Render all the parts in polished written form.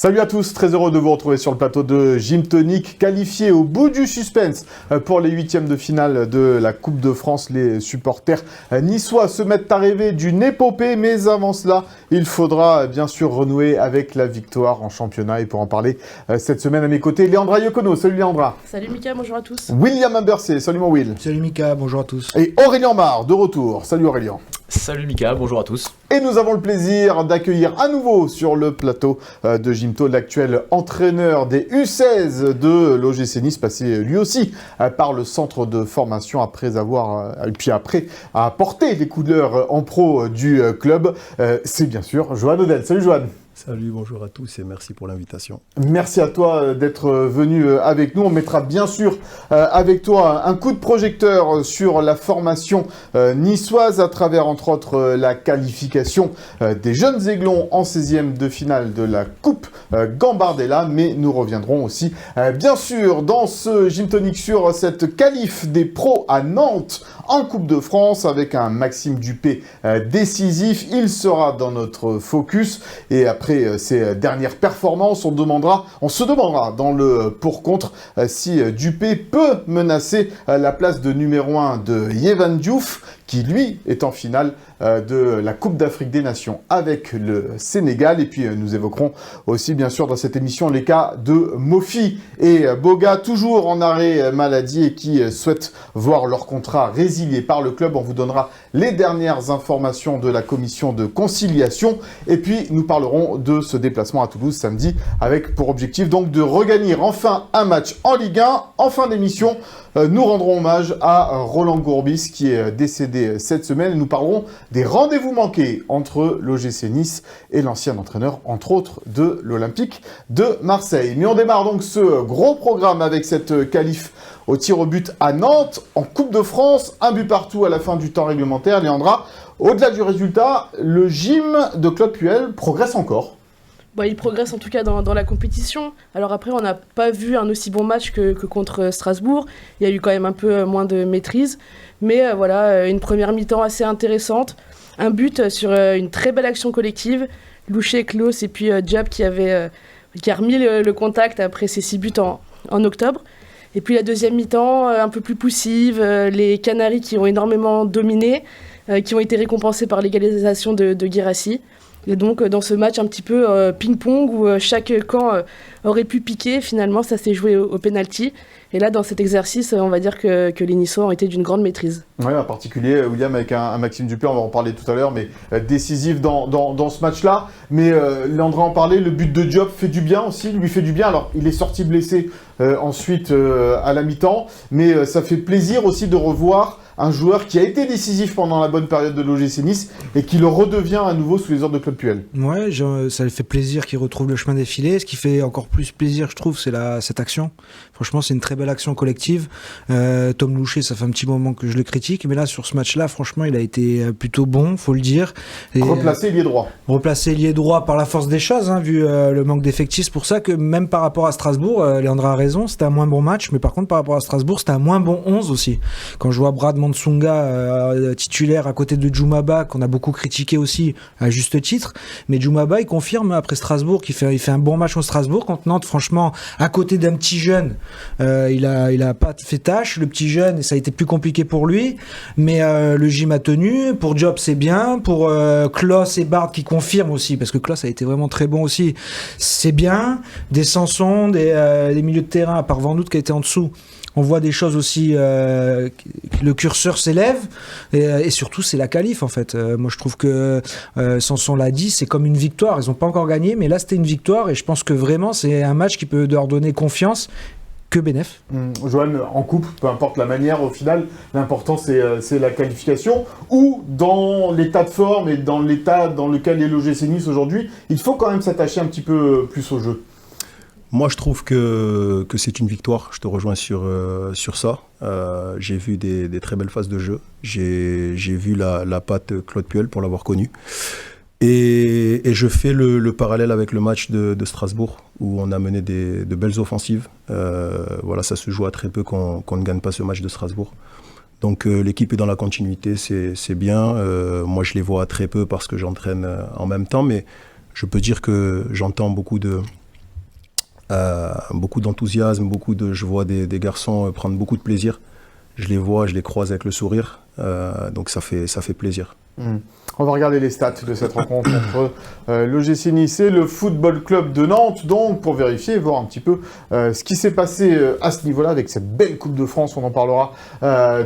Salut à tous, très heureux de vous retrouver sur le plateau de Gym Tonic, qualifié au bout du suspense pour les huitièmes de finale de la Coupe de France. Les supporters niçois se mettent à rêver d'une épopée, mais avant cela, il faudra bien sûr renouer avec la victoire en championnat. Et pour en parler cette semaine à mes côtés, Léandra Yocono. Salut Léandra. Salut Mika, bonjour à tous. William Imbersé, salut mon Will. Salut Mika, bonjour à tous. Et Aurélien Mar, de retour. Salut Aurélien. Salut Mika, bonjour à tous. Et nous avons le plaisir d'accueillir à nouveau sur le plateau de Gymto l'actuel entraîneur des U16 de l'OGC Nice, passé lui aussi par le centre de formation après avoir apporté les couleurs en pro du club. C'est bien sûr Johan Odel. Salut Johan. Salut, bonjour à tous et merci pour l'invitation. Merci à toi d'être venu avec nous. On mettra bien sûr avec toi un coup de projecteur sur la formation niçoise à travers entre autres la qualification des jeunes aiglons en 16e de finale de la Coupe Gambardella. Mais nous reviendrons aussi bien sûr dans ce Gym Tonic sur cette qualif des pros à Nantes en Coupe de France avec un Maxime Dupé décisif. Il sera dans notre focus et après ces dernières performances, on se demandera dans le pour-contre si Dupé peut menacer la place de numéro 1 de Yehvan Diouf, qui lui est en finale de la Coupe d'Afrique des Nations avec le Sénégal. Et puis nous évoquerons aussi bien sûr dans cette émission les cas de Mofi et Boga, toujours en arrêt maladie et qui souhaitent voir leur contrat résilié par le club. On vous donnera les dernières informations de la commission de conciliation. Et puis nous parlerons de ce déplacement à Toulouse samedi avec pour objectif donc de regagner enfin un match en Ligue 1. En fin d'émission, nous rendrons hommage à Roland Courbis qui est décédé cette semaine et nous parlerons des rendez-vous manqués entre l'OGC Nice et l'ancien entraîneur, entre autres, de l'Olympique de Marseille. Mais on démarre donc ce gros programme avec cette qualif au tir au but à Nantes, en Coupe de France, un but partout à la fin du temps réglementaire. Léandra, au-delà du résultat, le gym de Claude Puel progresse encore. Il progresse en tout cas dans la compétition. Alors après, on n'a pas vu un aussi bon match que contre Strasbourg. Il y a eu quand même un peu moins de maîtrise. Mais voilà, une première mi-temps assez intéressante. Un but sur une très belle action collective. Louchet, Klaus et puis Diab qui a remis le contact après ses 6 buts en octobre. Et puis la deuxième mi-temps, un peu plus poussive. Les Canaries qui ont énormément dominé, qui ont été récompensés par l'égalisation de Guirassy. Et donc, dans ce match un petit peu ping-pong où chaque camp aurait pu piquer, finalement, ça s'est joué au pénalty. Et là, dans cet exercice, on va dire que les Niçois ont été d'une grande maîtrise. Oui, en particulier, William, avec un Maxime Dupé, on va en parler tout à l'heure, mais décisif dans ce match-là. Mais Léandra en parlait, le but de Diop fait du bien aussi, lui fait du bien. Alors, il est sorti blessé ensuite à la mi-temps, mais ça fait plaisir aussi de revoir un joueur qui a été décisif pendant la bonne période de l'OGC Nice et qui le redevient à nouveau sous les ordres de Claude Puel. Ouais, ça fait plaisir qu'il retrouve le chemin défilé. Ce qui fait encore plus plaisir, je trouve, c'est cette action. Franchement, c'est une très belle action collective. Tom Louchet, ça fait un petit moment que je le critique, mais là, sur ce match-là, franchement, il a été plutôt bon, faut le dire. Replacé ailier droit. Replacé ailier droit par la force des choses, vu le manque d'effectifs. C'est pour ça que même par rapport à Strasbourg, Léandra a raison, c'était un moins bon match, mais par contre, par rapport à Strasbourg, c'était un moins bon 11 aussi. Quand je vois Brad Mansunga titulaire à côté de Djoumaba, qu'on a beaucoup critiqué aussi à juste titre, mais Djoumaba il confirme après Strasbourg qu'il fait un bon match au Strasbourg. Contre Nantes, franchement, à côté d'un petit jeune, il a pas fait tâche, le petit jeune, et ça a été plus compliqué pour lui, mais le gym a tenu. Pour Diop c'est bien, pour Klaus et Bard qui confirment aussi, parce que Klaus a été vraiment très bon aussi, c'est bien. Des Sanson, des milieux de terrain, à part Vandout qui a été en dessous, on voit des choses aussi, le curseur s'élève, et surtout c'est la qualif en fait. Moi je trouve que Sanson l'a dit, c'est comme une victoire, ils n'ont pas encore gagné, mais là c'était une victoire, et je pense que vraiment c'est un match qui peut leur donner confiance. Que bénef. Johan, en coupe, peu importe la manière, au final, l'important c'est la qualification, ou dans l'état de forme et dans l'état dans lequel est l'OGC Nice aujourd'hui, il faut quand même s'attacher un petit peu plus au jeu. Moi, je trouve que c'est une victoire. Je te rejoins sur ça. J'ai vu des très belles phases de jeu. J'ai vu la patte Claude Puel pour l'avoir connu. Et je fais le parallèle avec le match de Strasbourg, où on a mené de belles offensives. Voilà, ça se joue à très peu qu'on ne gagne pas ce match de Strasbourg. Donc l'équipe est dans la continuité, c'est bien. Moi, je les vois très peu parce que j'entraîne en même temps, mais je peux dire que j'entends beaucoup de Beaucoup d'enthousiasme, je vois des garçons prendre beaucoup de plaisir. Je les vois, je les croise avec le sourire, donc ça fait plaisir. On va regarder les stats de cette rencontre entre l'OGC Nice et le Football Club de Nantes, donc pour vérifier, voir un petit peu ce qui s'est passé à ce niveau-là avec cette belle Coupe de France, on en parlera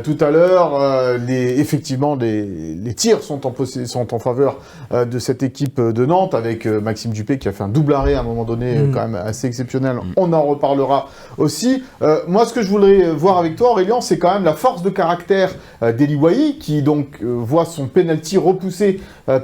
tout à l'heure. Effectivement, les tirs sont en faveur de cette équipe de Nantes, avec Maxime Dupé qui a fait un double arrêt à un moment donné, quand même assez exceptionnel. On en reparlera aussi. Moi, ce que je voudrais voir avec toi, Aurélien, c'est quand même la force de caractère d'Eli Wahi, qui donc voit son penalty repoussé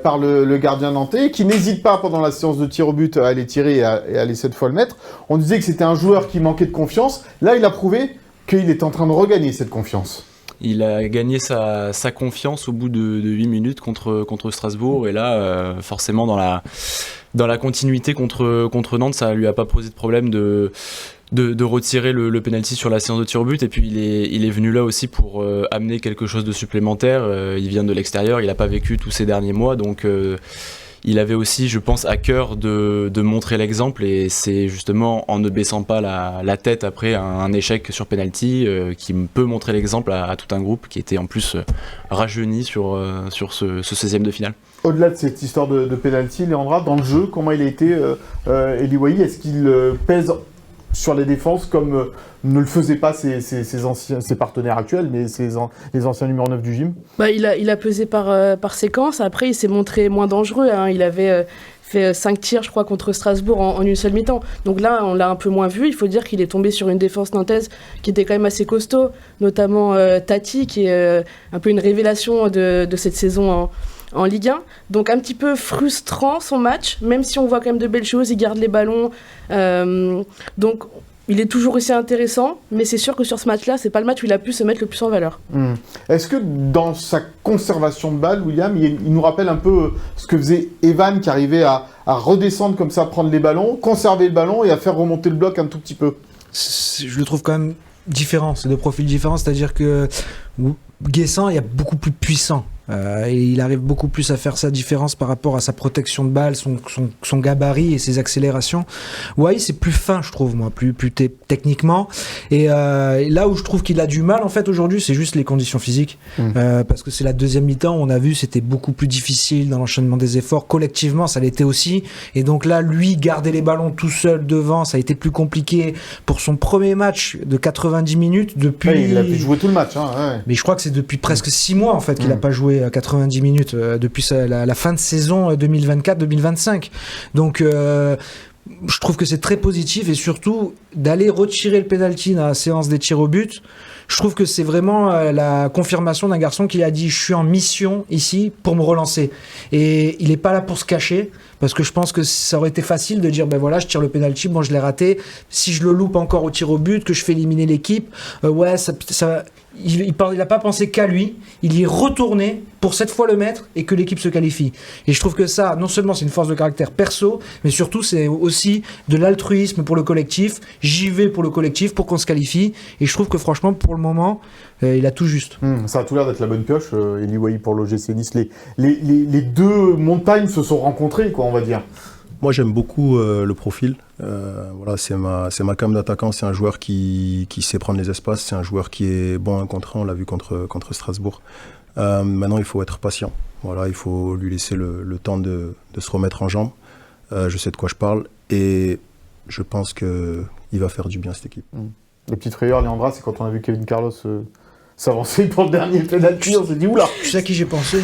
par le gardien nantais, qui n'hésite pas pendant la séance de tir au but à aller tirer et à aller cette fois le mettre. On disait que c'était un joueur qui manquait de confiance. Là, il a prouvé qu'il est en train de regagner cette confiance. Il a gagné sa confiance au bout de 8 minutes contre Strasbourg, et là, forcément, dans la continuité contre Nantes, ça lui a pas posé de problème de retirer le penalty sur la séance de tir au but. Et puis il est venu là aussi pour amener quelque chose de supplémentaire. Il vient de l'extérieur, il n'a pas vécu tous ces derniers mois, donc il avait aussi, je pense, à cœur de montrer l'exemple, et c'est justement en ne baissant pas la tête après un échec sur penalty qui peut montrer l'exemple à tout un groupe qui était en plus rajeuni sur ce 16e de finale. Au-delà de cette histoire de penalty, Léandra, dans le jeu, comment il a été Eli Wahi? Est-ce qu'il pèse sur les défenses comme ne le faisaient pas ses partenaires actuels, mais les anciens numéro 9 du gym? Il a pesé par séquence. Après, il s'est montré moins dangereux. Il avait fait 5 tirs, je crois, contre Strasbourg en une seule mi-temps. Donc là, on l'a un peu moins vu. Il faut dire qu'il est tombé sur une défense nantaise qui était quand même assez costaud, notamment Tati, qui est un peu une révélation de cette saison en Ligue 1. Donc un petit peu frustrant son match, même si on voit quand même de belles choses, il garde les ballons. Donc il est toujours aussi intéressant, mais c'est sûr que sur ce match-là, c'est pas le match où il a pu se mettre le plus en valeur. Est-ce que dans sa conservation de balles, William, il nous rappelle un peu ce que faisait Evan, qui arrivait à redescendre comme ça, prendre les ballons, conserver le ballon et à faire remonter le bloc un tout petit peu? Je le trouve quand même différent, c'est deux profils différents, c'est-à-dire que Guessant est beaucoup plus puissant. Et il arrive beaucoup plus à faire sa différence par rapport à sa protection de balle, son gabarit et ses accélérations. Wahi, c'est plus fin, je trouve, moi, plus techniquement. Et là où je trouve qu'il a du mal, en fait, aujourd'hui, c'est juste les conditions physiques. Parce que c'est la deuxième mi-temps, on a vu, c'était beaucoup plus difficile dans l'enchaînement des efforts. Collectivement, ça l'était aussi. Et donc là, lui, garder les ballons tout seul devant, ça a été plus compliqué pour son premier match de 90 minutes depuis... Ouais, il a pu jouer tout le match. Ouais. Mais je crois que c'est depuis presque 6 mois, en fait, qu'il n'a pas joué à 90 minutes depuis la fin de saison 2024-2025. Donc je trouve que c'est très positif, et surtout d'aller retirer le penalty dans la séance des tirs au but. Je trouve que c'est vraiment la confirmation d'un garçon qui a dit « je suis en mission ici pour me relancer ». Et il n'est pas là pour se cacher, parce que je pense que ça aurait été facile de dire « ben voilà, je tire le penalty, bon je l'ai raté, si je le loupe encore au tir au but, que je fais éliminer l'équipe, il n'a pas pensé qu'à lui, il y est retourné pour cette fois le mettre et que l'équipe se qualifie. Et je trouve que ça, non seulement c'est une force de caractère perso, mais surtout c'est aussi de l'altruisme pour le collectif. J'y vais pour le collectif, pour qu'on se qualifie. Et je trouve que franchement, pour le moment, il a tout juste. Ça a tout l'air d'être la bonne pioche, Eli Wahi pour l'OGC Nice. Les deux montagnes se sont rencontrées, quoi, on va dire. Moi, j'aime beaucoup le profil. Voilà, c'est ma came d'attaquant. C'est un joueur qui sait prendre les espaces. C'est un joueur qui est bon 1 contre 1. On l'a vu contre Strasbourg. Maintenant, il faut être patient. Voilà, il faut lui laisser le temps de se remettre en jambes. Je sais de quoi je parle. Et je pense qu'il va faire du bien à cette équipe. La petite frayeur, Léandra, c'est quand on a vu Kevin Carlos s'avancer pour le dernier penalty, on s'est dit oula. Tu sais à qui j'ai pensé?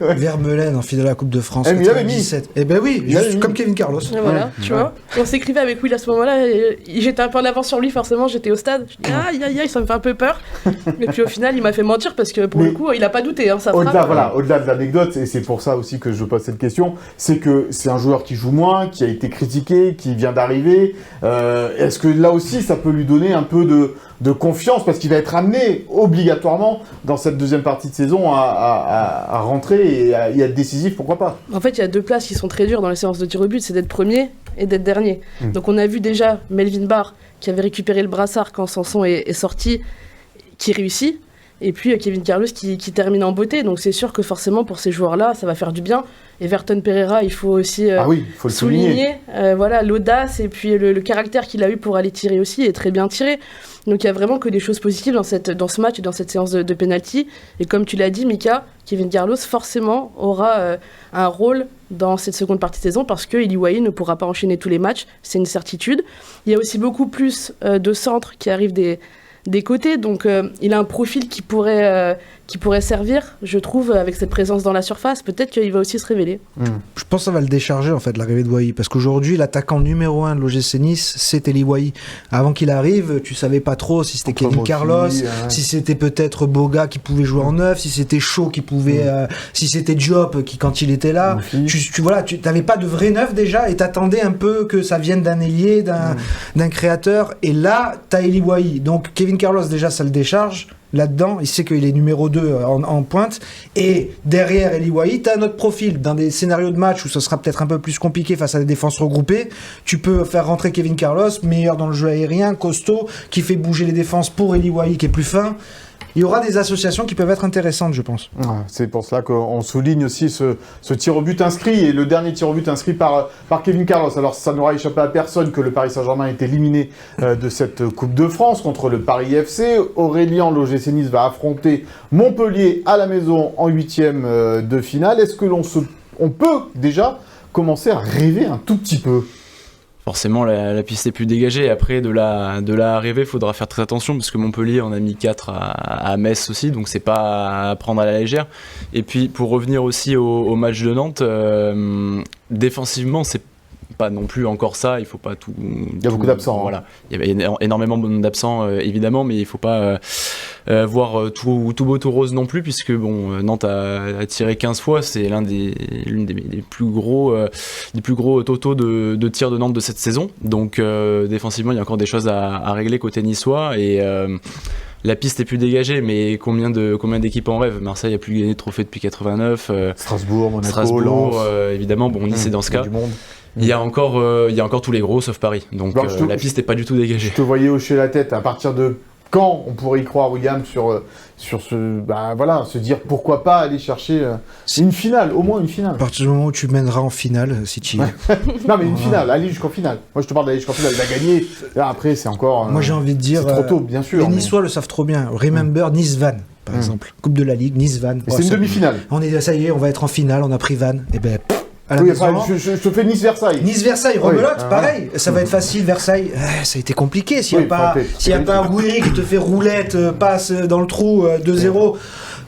Vermeulen en finale de la Coupe de France. Mais il avait mis. Eh ben oui, juste comme Kevin Carlos. Et voilà, tu vois. On s'écrivait avec Will à ce moment-là. J'étais un peu en avance sur lui, forcément. J'étais au stade. Je dis aïe, ça me fait un peu peur. Mais puis au final, il m'a fait mentir parce que pour le coup, il a pas douté. Ça au-delà de l'anecdote, et c'est pour ça aussi que je pose cette question, c'est que c'est un joueur qui joue moins, qui a été critiqué, qui vient d'arriver. Est-ce que là aussi, ça peut lui donner un peu de confiance, parce qu'il va être amené obligatoirement dans cette deuxième partie de saison à rentrer et à être décisif, pourquoi pas? En fait, il y a 2 places qui sont très dures dans les séances de tir au but, c'est d'être premier et d'être dernier. Donc on a vu déjà Melvin Barr, qui avait récupéré le brassard quand Sanson est sorti, qui réussit. Et puis Kevin Carlos qui termine en beauté. Donc c'est sûr que forcément pour ces joueurs-là, ça va faire du bien. Everton Pereira, il faut aussi faut le souligner. Voilà, l'audace et puis le caractère qu'il a eu pour aller tirer aussi est très bien tiré. Donc il y a vraiment que des choses positives dans ce match et dans cette séance de penalty. Et comme tu l'as dit, Mika, Kevin Carlos forcément aura un rôle dans cette seconde partie de saison parce que Eli Wahi ne pourra pas enchaîner tous les matchs, c'est une certitude. Il y a aussi beaucoup plus de centres qui arrivent des côtés, donc il a un profil qui pourrait servir, je trouve, avec cette présence dans la surface. Peut-être qu'il va aussi se révéler. Je pense que ça va le décharger, en fait, l'arrivée de Wahi, parce qu'aujourd'hui, l'attaquant numéro 1 de l'OGC Nice, c'est Eli Wahi. Avant qu'il arrive, tu savais pas trop si c'était Kevin Carlos, si c'était peut-être Boga qui pouvait jouer en neuf, si c'était Shaw qui pouvait... si c'était Diop qui, quand il était là, tu n'avais pas de vrai neuf déjà, et t'attendais un peu que ça vienne d'un ailier, d'un créateur, et là, t'as Eli Wahi. Donc Kevin Carlos, déjà, ça le décharge. Là-dedans, il sait qu'il est numéro 2 en pointe. Et derrière Eli Wahi, tu as un autre profil. Dans des scénarios de match où ce sera peut-être un peu plus compliqué face à des défenses regroupées, tu peux faire rentrer Kevin Carlos, meilleur dans le jeu aérien, costaud, qui fait bouger les défenses pour Eli Wahi, qui est plus fin. Il y aura des associations qui peuvent être intéressantes, je pense. C'est pour cela qu'on souligne aussi ce tir au but inscrit, et le dernier tir au but inscrit par Kevin Carlos. Alors ça n'aura échappé à personne que le Paris Saint-Germain est éliminé de cette Coupe de France contre le Paris FC. Aurélien, l'OGC Nice va affronter Montpellier à la maison en 8e de finale. Est-ce que on peut déjà commencer à rêver un tout petit peu ? Forcément, la piste est plus dégagée. Après, de là à rêver, il faudra faire très attention parce que Montpellier en a mis 4 à Metz aussi, donc c'est pas à prendre à la légère. Et puis, pour revenir aussi au match de Nantes, défensivement, c'est pas non plus encore ça. Il faut pas tout. Il y a beaucoup d'absents. Voilà, il y avait énormément d'absents évidemment, mais il faut pas voir tout beau tout rose non plus, puisque Nantes a tiré 15 fois. C'est l'une des plus gros totaux de tirs de Nantes de cette saison. Donc défensivement, il y a encore des choses à régler côté niçois, et la piste est plus dégagée, mais combien d'équipes en rêvent ? Marseille a plus gagné de trophée depuis 89. Strasbourg, Monaco, Lens, évidemment. Nice est dans ce cas. Du monde. Il y a encore tous les gros sauf Paris. Donc la piste n'est pas du tout dégagée. Je te voyais hocher la tête. À partir de quand on pourrait y croire, William, sur se dire pourquoi pas aller chercher une finale, au moins une finale. À partir du moment où tu mèneras en finale, si tu y es. Non, mais une finale, aller jusqu'en finale. Moi, je te parle d'aller jusqu'en finale, de la gagner. Là, après, c'est encore. Moi, j'ai envie de dire. C'est trop tôt, bien sûr. Les Niçois le savent trop bien. Remember Nice-Van, par exemple. Coupe de la Ligue, Nice-Van. C'est une demi-finale. Ça y est, on va être en finale, on a pris Van. Et ben. Je te fais Nice-Versailles. Nice-Versailles, rebelote, pareil. Ça va être facile, Versailles. Ça a été compliqué. S'il n'y a pas Gouiri qui te fait roulette, passe dans le trou, 2-0.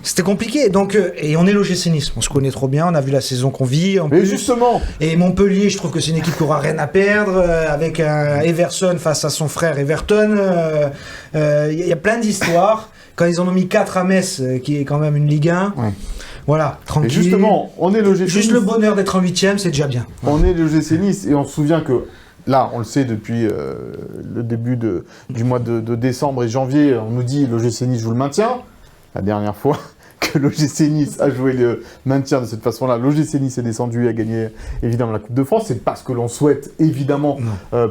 C'était compliqué. Donc, et on est l'OGC Nice. On se connaît trop bien. On a vu la saison qu'on vit. Mais justement. Et Montpellier, je trouve que c'est une équipe qui aura rien à perdre. Avec un Everson face à son frère Everton. Il y a plein d'histoires. Quand ils en ont mis 4 à Metz, qui est quand même une Ligue 1. Ouais. Voilà, tranquille. Et justement, on est l'OGC Nice. Juste le bonheur d'être en 8e, c'est déjà bien. On est l'OGC Nice et on se souvient que, là, on le sait depuis le début du mois de décembre et janvier, on nous dit l'OGC Nice joue le maintien. La dernière fois que l'OGC Nice a joué le maintien de cette façon-là, l'OGC Nice est descendu et a gagné évidemment la Coupe de France. C'est pas ce que l'on souhaite évidemment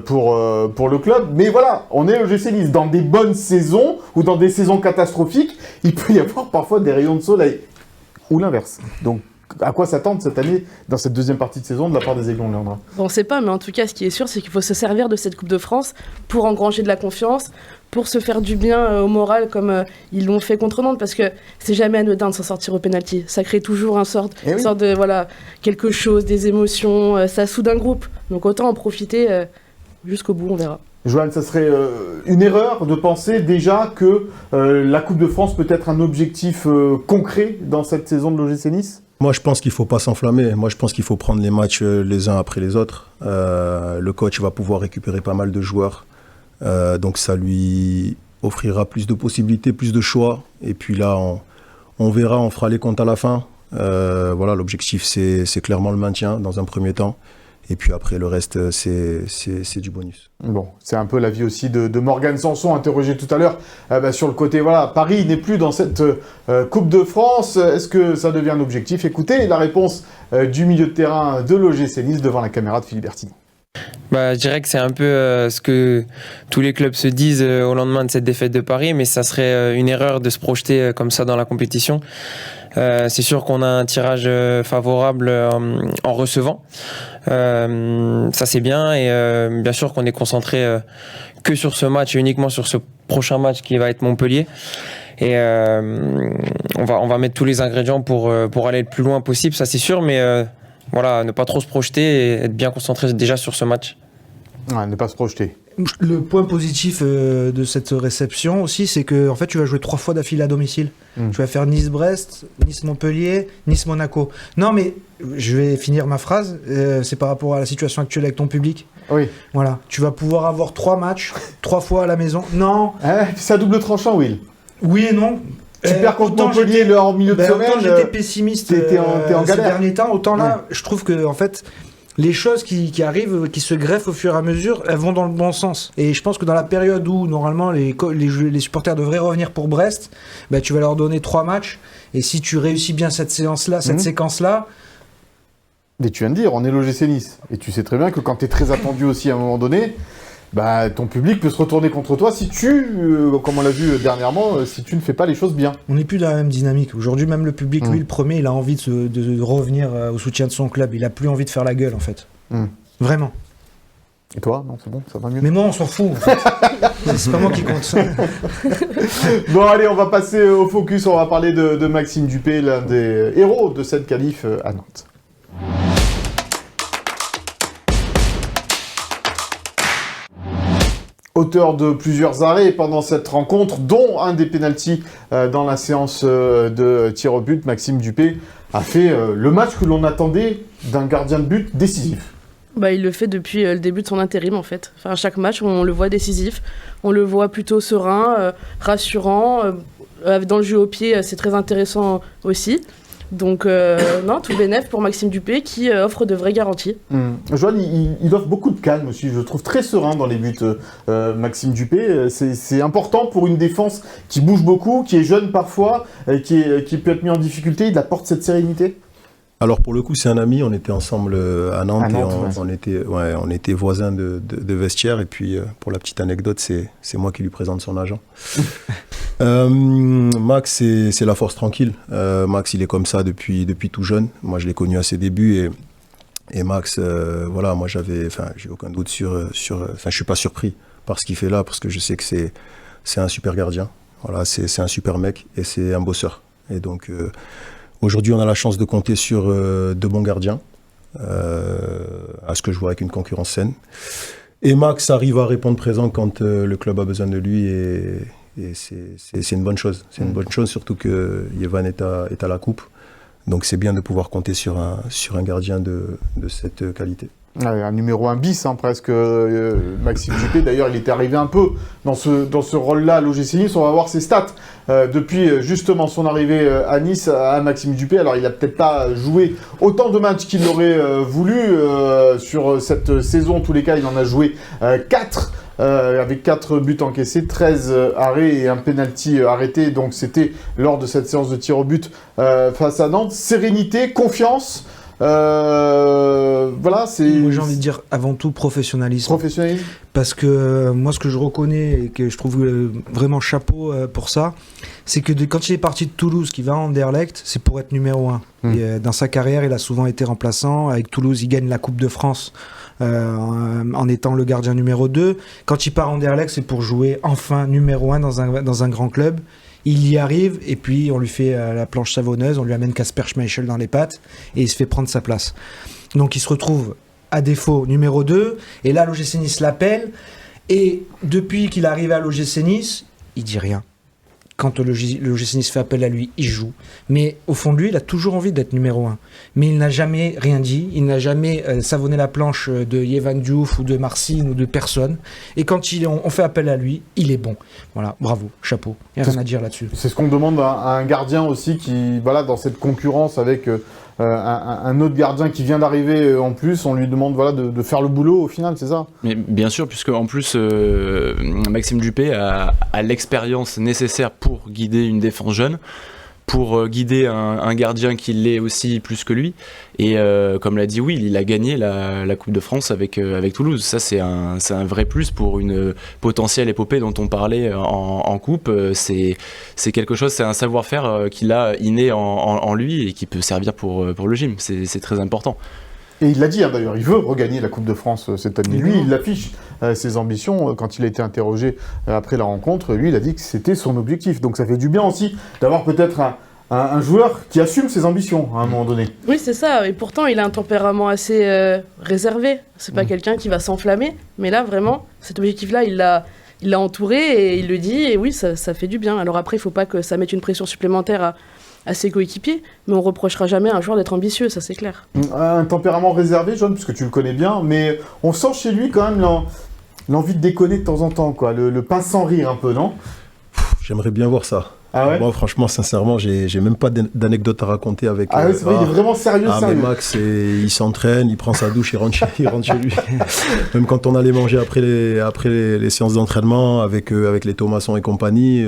pour le club. Mais voilà, on est l'OGC Nice. Dans des bonnes saisons ou dans des saisons catastrophiques, il peut y avoir parfois des rayons de soleil. Ou l'inverse. Donc, à quoi s'attendre cette année, dans cette deuxième partie de saison, de la part des Aiglons, Léandra ? On ne sait pas, mais en tout cas, ce qui est sûr, c'est qu'il faut se servir de cette Coupe de France pour engranger de la confiance, pour se faire du bien au moral, comme ils l'ont fait contre Nantes, parce que c'est jamais anodin de s'en sortir au pénalty. Ça crée toujours une sorte de, quelque chose, des émotions, ça soude un groupe. Donc autant en profiter jusqu'au bout, on verra. Johan, ça serait une erreur de penser déjà que la Coupe de France peut être un objectif concret dans cette saison de l'OGC Nice ? Moi, je pense qu'il ne faut pas s'enflammer. Moi, je pense qu'il faut prendre les matchs les uns après les autres. Le coach va pouvoir récupérer pas mal de joueurs. Donc, ça lui offrira plus de possibilités, plus de choix. Et puis là, on verra, on fera les comptes à la fin. L'objectif, c'est clairement le maintien dans un premier temps. Et puis après, le reste, c'est du bonus. Bon, c'est un peu l'avis aussi de Morgane Sanson, interrogé tout à l'heure sur le côté, Paris n'est plus dans cette Coupe de France. Est-ce que ça devient un objectif ? Écoutez la réponse du milieu de terrain de l'OGC Nice devant la caméra de Philippe Bertini. Je dirais que c'est un peu ce que tous les clubs se disent au lendemain de cette défaite de Paris, mais ça serait une erreur de se projeter comme ça dans la compétition. C'est sûr qu'on a un tirage favorable en recevant. Ça c'est bien et bien sûr qu'on est concentré que sur ce match et uniquement sur ce prochain match qui va être Montpellier. Et on va mettre tous les ingrédients pour aller le plus loin possible, ça c'est sûr, mais ne pas trop se projeter et être bien concentré déjà sur ce match. Ouais, ne pas se projeter. Le point positif de cette réception aussi, c'est que en fait, tu vas jouer 3 fois d'affilée à domicile. Tu vas faire Nice-Brest, Nice-Montpellier, Nice-Monaco. Non, mais je vais finir ma phrase. C'est par rapport à la situation actuelle avec ton public. Oui. Voilà. Tu vas pouvoir avoir 3 matchs, 3 fois à la maison. Non. C'est à double tranchant, Will. Oui et non. Tu perds contre Montpellier en milieu de semaine. Autant j'étais pessimiste t'es en ces galère. derniers temps, autant là, je trouve que en fait, les choses qui arrivent, qui se greffent au fur et à mesure, elles vont dans le bon sens. Et je pense que dans la période où normalement les supporters devraient revenir pour Brest, tu vas leur donner 3 matchs. Et si tu réussis bien cette séance-là, cette séquence-là. Mais tu viens de dire, on est l'OGC Nice. Et tu sais très bien que quand tu es très attendu aussi à un moment donné, ton public peut se retourner contre toi si tu, comme on l'a vu dernièrement, si tu ne fais pas les choses bien. On n'est plus dans la même dynamique. Aujourd'hui, même le public, lui, le premier, il a envie de revenir au soutien de son club. Il a plus envie de faire la gueule, en fait. Vraiment. Et toi? Non, c'est bon, ça va mieux. Mais moi, on s'en fout, en fait. C'est pas moi qui compte. Bon, allez, on va passer au focus. On va parler de Maxime Dupé, l'un des héros de cette qualif à Nantes. Auteur de plusieurs arrêts pendant cette rencontre, dont un des pénaltys dans la séance de tir au but, Maxime Dupé a fait le match que l'on attendait d'un gardien de but décisif. Il le fait depuis le début de son intérim en fait. Enfin, à chaque match, on le voit décisif, on le voit plutôt serein, rassurant. Dans le jeu au pied, c'est très intéressant aussi. Donc, tout bénef pour Maxime Dupé qui offre de vraies garanties. Joanne, il offre beaucoup de calme aussi. Je le trouve très serein dans les buts, Maxime Dupé. C'est important pour une défense qui bouge beaucoup, qui est jeune parfois, qui peut être mis en difficulté. Il apporte cette sérénité. Alors pour le coup, c'est un ami. On était ensemble à Nantes, et on était voisins de vestiaire. Et puis, pour la petite anecdote, c'est moi qui lui présente son agent. Max, c'est la force tranquille. Max, il est comme ça depuis tout jeune. Moi, je l'ai connu à ses débuts et Max, moi j'ai aucun doute je suis pas surpris par ce qu'il fait là parce que je sais que c'est un super gardien. Voilà, c'est un super mec et c'est un bosseur. Et donc aujourd'hui, on a la chance de compter sur de bons gardiens, à ce que je vois avec une concurrence saine. Et Max arrive à répondre présent quand le club a besoin de lui et c'est une bonne chose. C'est une bonne chose, surtout que Yevan est à la coupe. Donc c'est bien de pouvoir compter sur un gardien de cette qualité. Un numéro 1 bis, presque, Maxime Dupé. D'ailleurs, il était arrivé un peu dans ce rôle-là à l'OGC Nice. On va voir ses stats depuis justement son arrivée à Nice à Maxime Dupé. Alors, il n'a peut-être pas joué autant de matchs qu'il l'aurait voulu sur cette saison. En tous les cas, il en a joué 4. Avec 4 buts encaissés, 13 arrêts et un penalty arrêté. Donc, c'était lors de cette séance de tir au but face à Nantes. Sérénité, confiance. Moi j'ai envie de dire avant tout professionnalisme. Parce que moi ce que je reconnais et que je trouve vraiment chapeau pour ça, c'est que quand il est parti de Toulouse, qu'il va à Anderlecht, c'est pour être numéro 1. Et, dans sa carrière, il a souvent été remplaçant. Avec Toulouse, il gagne la Coupe de France en étant le gardien numéro 2. Quand il part à Anderlecht, c'est pour jouer enfin numéro 1 dans un grand club. Il y arrive et puis on lui fait la planche savonneuse, on lui amène Kasper Schmeichel dans les pattes et il se fait prendre sa place. Donc il se retrouve à défaut numéro 2 et là l'OGC Nice l'appelle et depuis qu'il est arrivé à l'OGC Nice, il dit rien. Quand l'OGC Nice fait appel à lui, il joue. Mais au fond de lui, il a toujours envie d'être numéro 1. Mais il n'a jamais rien dit. Il n'a jamais savonné la planche de Yevan Diouf ou de Marcin ou de personne. Et quand on fait appel à lui, il est bon. Voilà, bravo, chapeau. Il n'y a rien à dire là-dessus. C'est ce qu'on demande à un gardien aussi qui, dans cette concurrence avec un autre gardien qui vient d'arriver en plus, on lui demande de faire le boulot au final, c'est ça? Mais bien sûr, puisque en plus Maxime Dupé a l'expérience nécessaire pour guider une défense jeune. pour guider un gardien qui l'est aussi plus que lui. Et comme l'a dit Will, il a gagné la Coupe de France avec Toulouse. Ça, c'est un vrai plus pour une potentielle épopée dont on parlait en Coupe. C'est quelque chose, c'est un savoir-faire qu'il a inné en lui et qui peut servir pour le gym. C'est très important. Et il l'a dit, d'ailleurs, il veut regagner la Coupe de France cette année. Lui, il affiche ses ambitions. Quand il a été interrogé après la rencontre, lui, il a dit que c'était son objectif. Donc ça fait du bien aussi d'avoir peut-être un joueur qui assume ses ambitions à un moment donné. Oui, c'est ça. Et pourtant, il a un tempérament assez réservé. C'est pas quelqu'un qui va s'enflammer. Mais là, vraiment, cet objectif-là, il l'a entouré et il le dit. Et oui, ça fait du bien. Alors après, il faut pas que ça mette une pression supplémentaire à ses coéquipiers, mais on reprochera jamais à un joueur d'être ambitieux, ça c'est clair. Un tempérament réservé, John, puisque tu le connais bien, mais on sent chez lui quand même l'envie de déconner de temps en temps, quoi. Le pain sans rire un peu, non ? J'aimerais bien voir ça. Ah ouais ? Moi, franchement, sincèrement, j'ai même pas d'anecdote à raconter avec. Ah oui, c'est vrai, il est vraiment sérieux. Mais Max, il s'entraîne, il prend sa douche, il rentre chez lui. Même quand on allait manger après les séances d'entraînement avec les Thomasson et compagnie,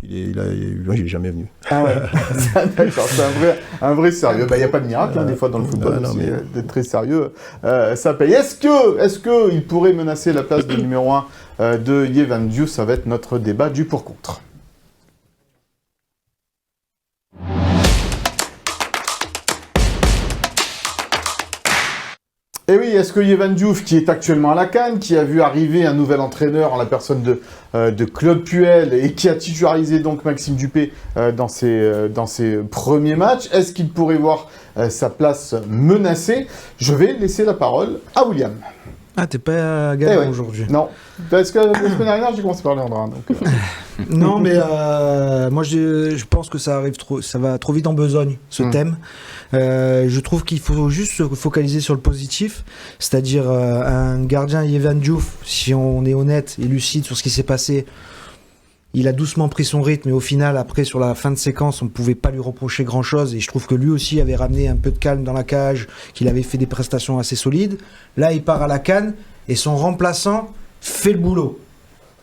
il est jamais venu. Ah ouais, d'accord, c'est un vrai sérieux. Il n'y a pas de miracle, des fois dans le football, d'être très sérieux, ça paye. Est-ce que il pourrait menacer la place de numéro 1 de Yevan Diouf ? Ça va être notre débat du pour-contre. Et oui, est-ce que Yevan Diouf, qui est actuellement à la CAN, qui a vu arriver un nouvel entraîneur en la personne de Claude Puel et qui a titularisé donc Maxime Dupé dans ses premiers matchs, est-ce qu'il pourrait voir sa place menacée ? Je vais laisser la parole à William. Ah, t'es pas gagnant aujourd'hui. Non, parce que la semaine dernière, j'ai commencé par Léandrin. Non, mais moi, je pense que ça va trop vite en besogne, ce thème. Je trouve qu'il faut juste se focaliser sur le positif, c'est-à-dire un gardien Yevan Diouf, si on est honnête et lucide sur ce qui s'est passé, il a doucement pris son rythme et au final, après, sur la fin de séquence, on ne pouvait pas lui reprocher grand-chose et je trouve que lui aussi avait ramené un peu de calme dans la cage, qu'il avait fait des prestations assez solides. Là, il part à la CAN et son remplaçant fait le boulot.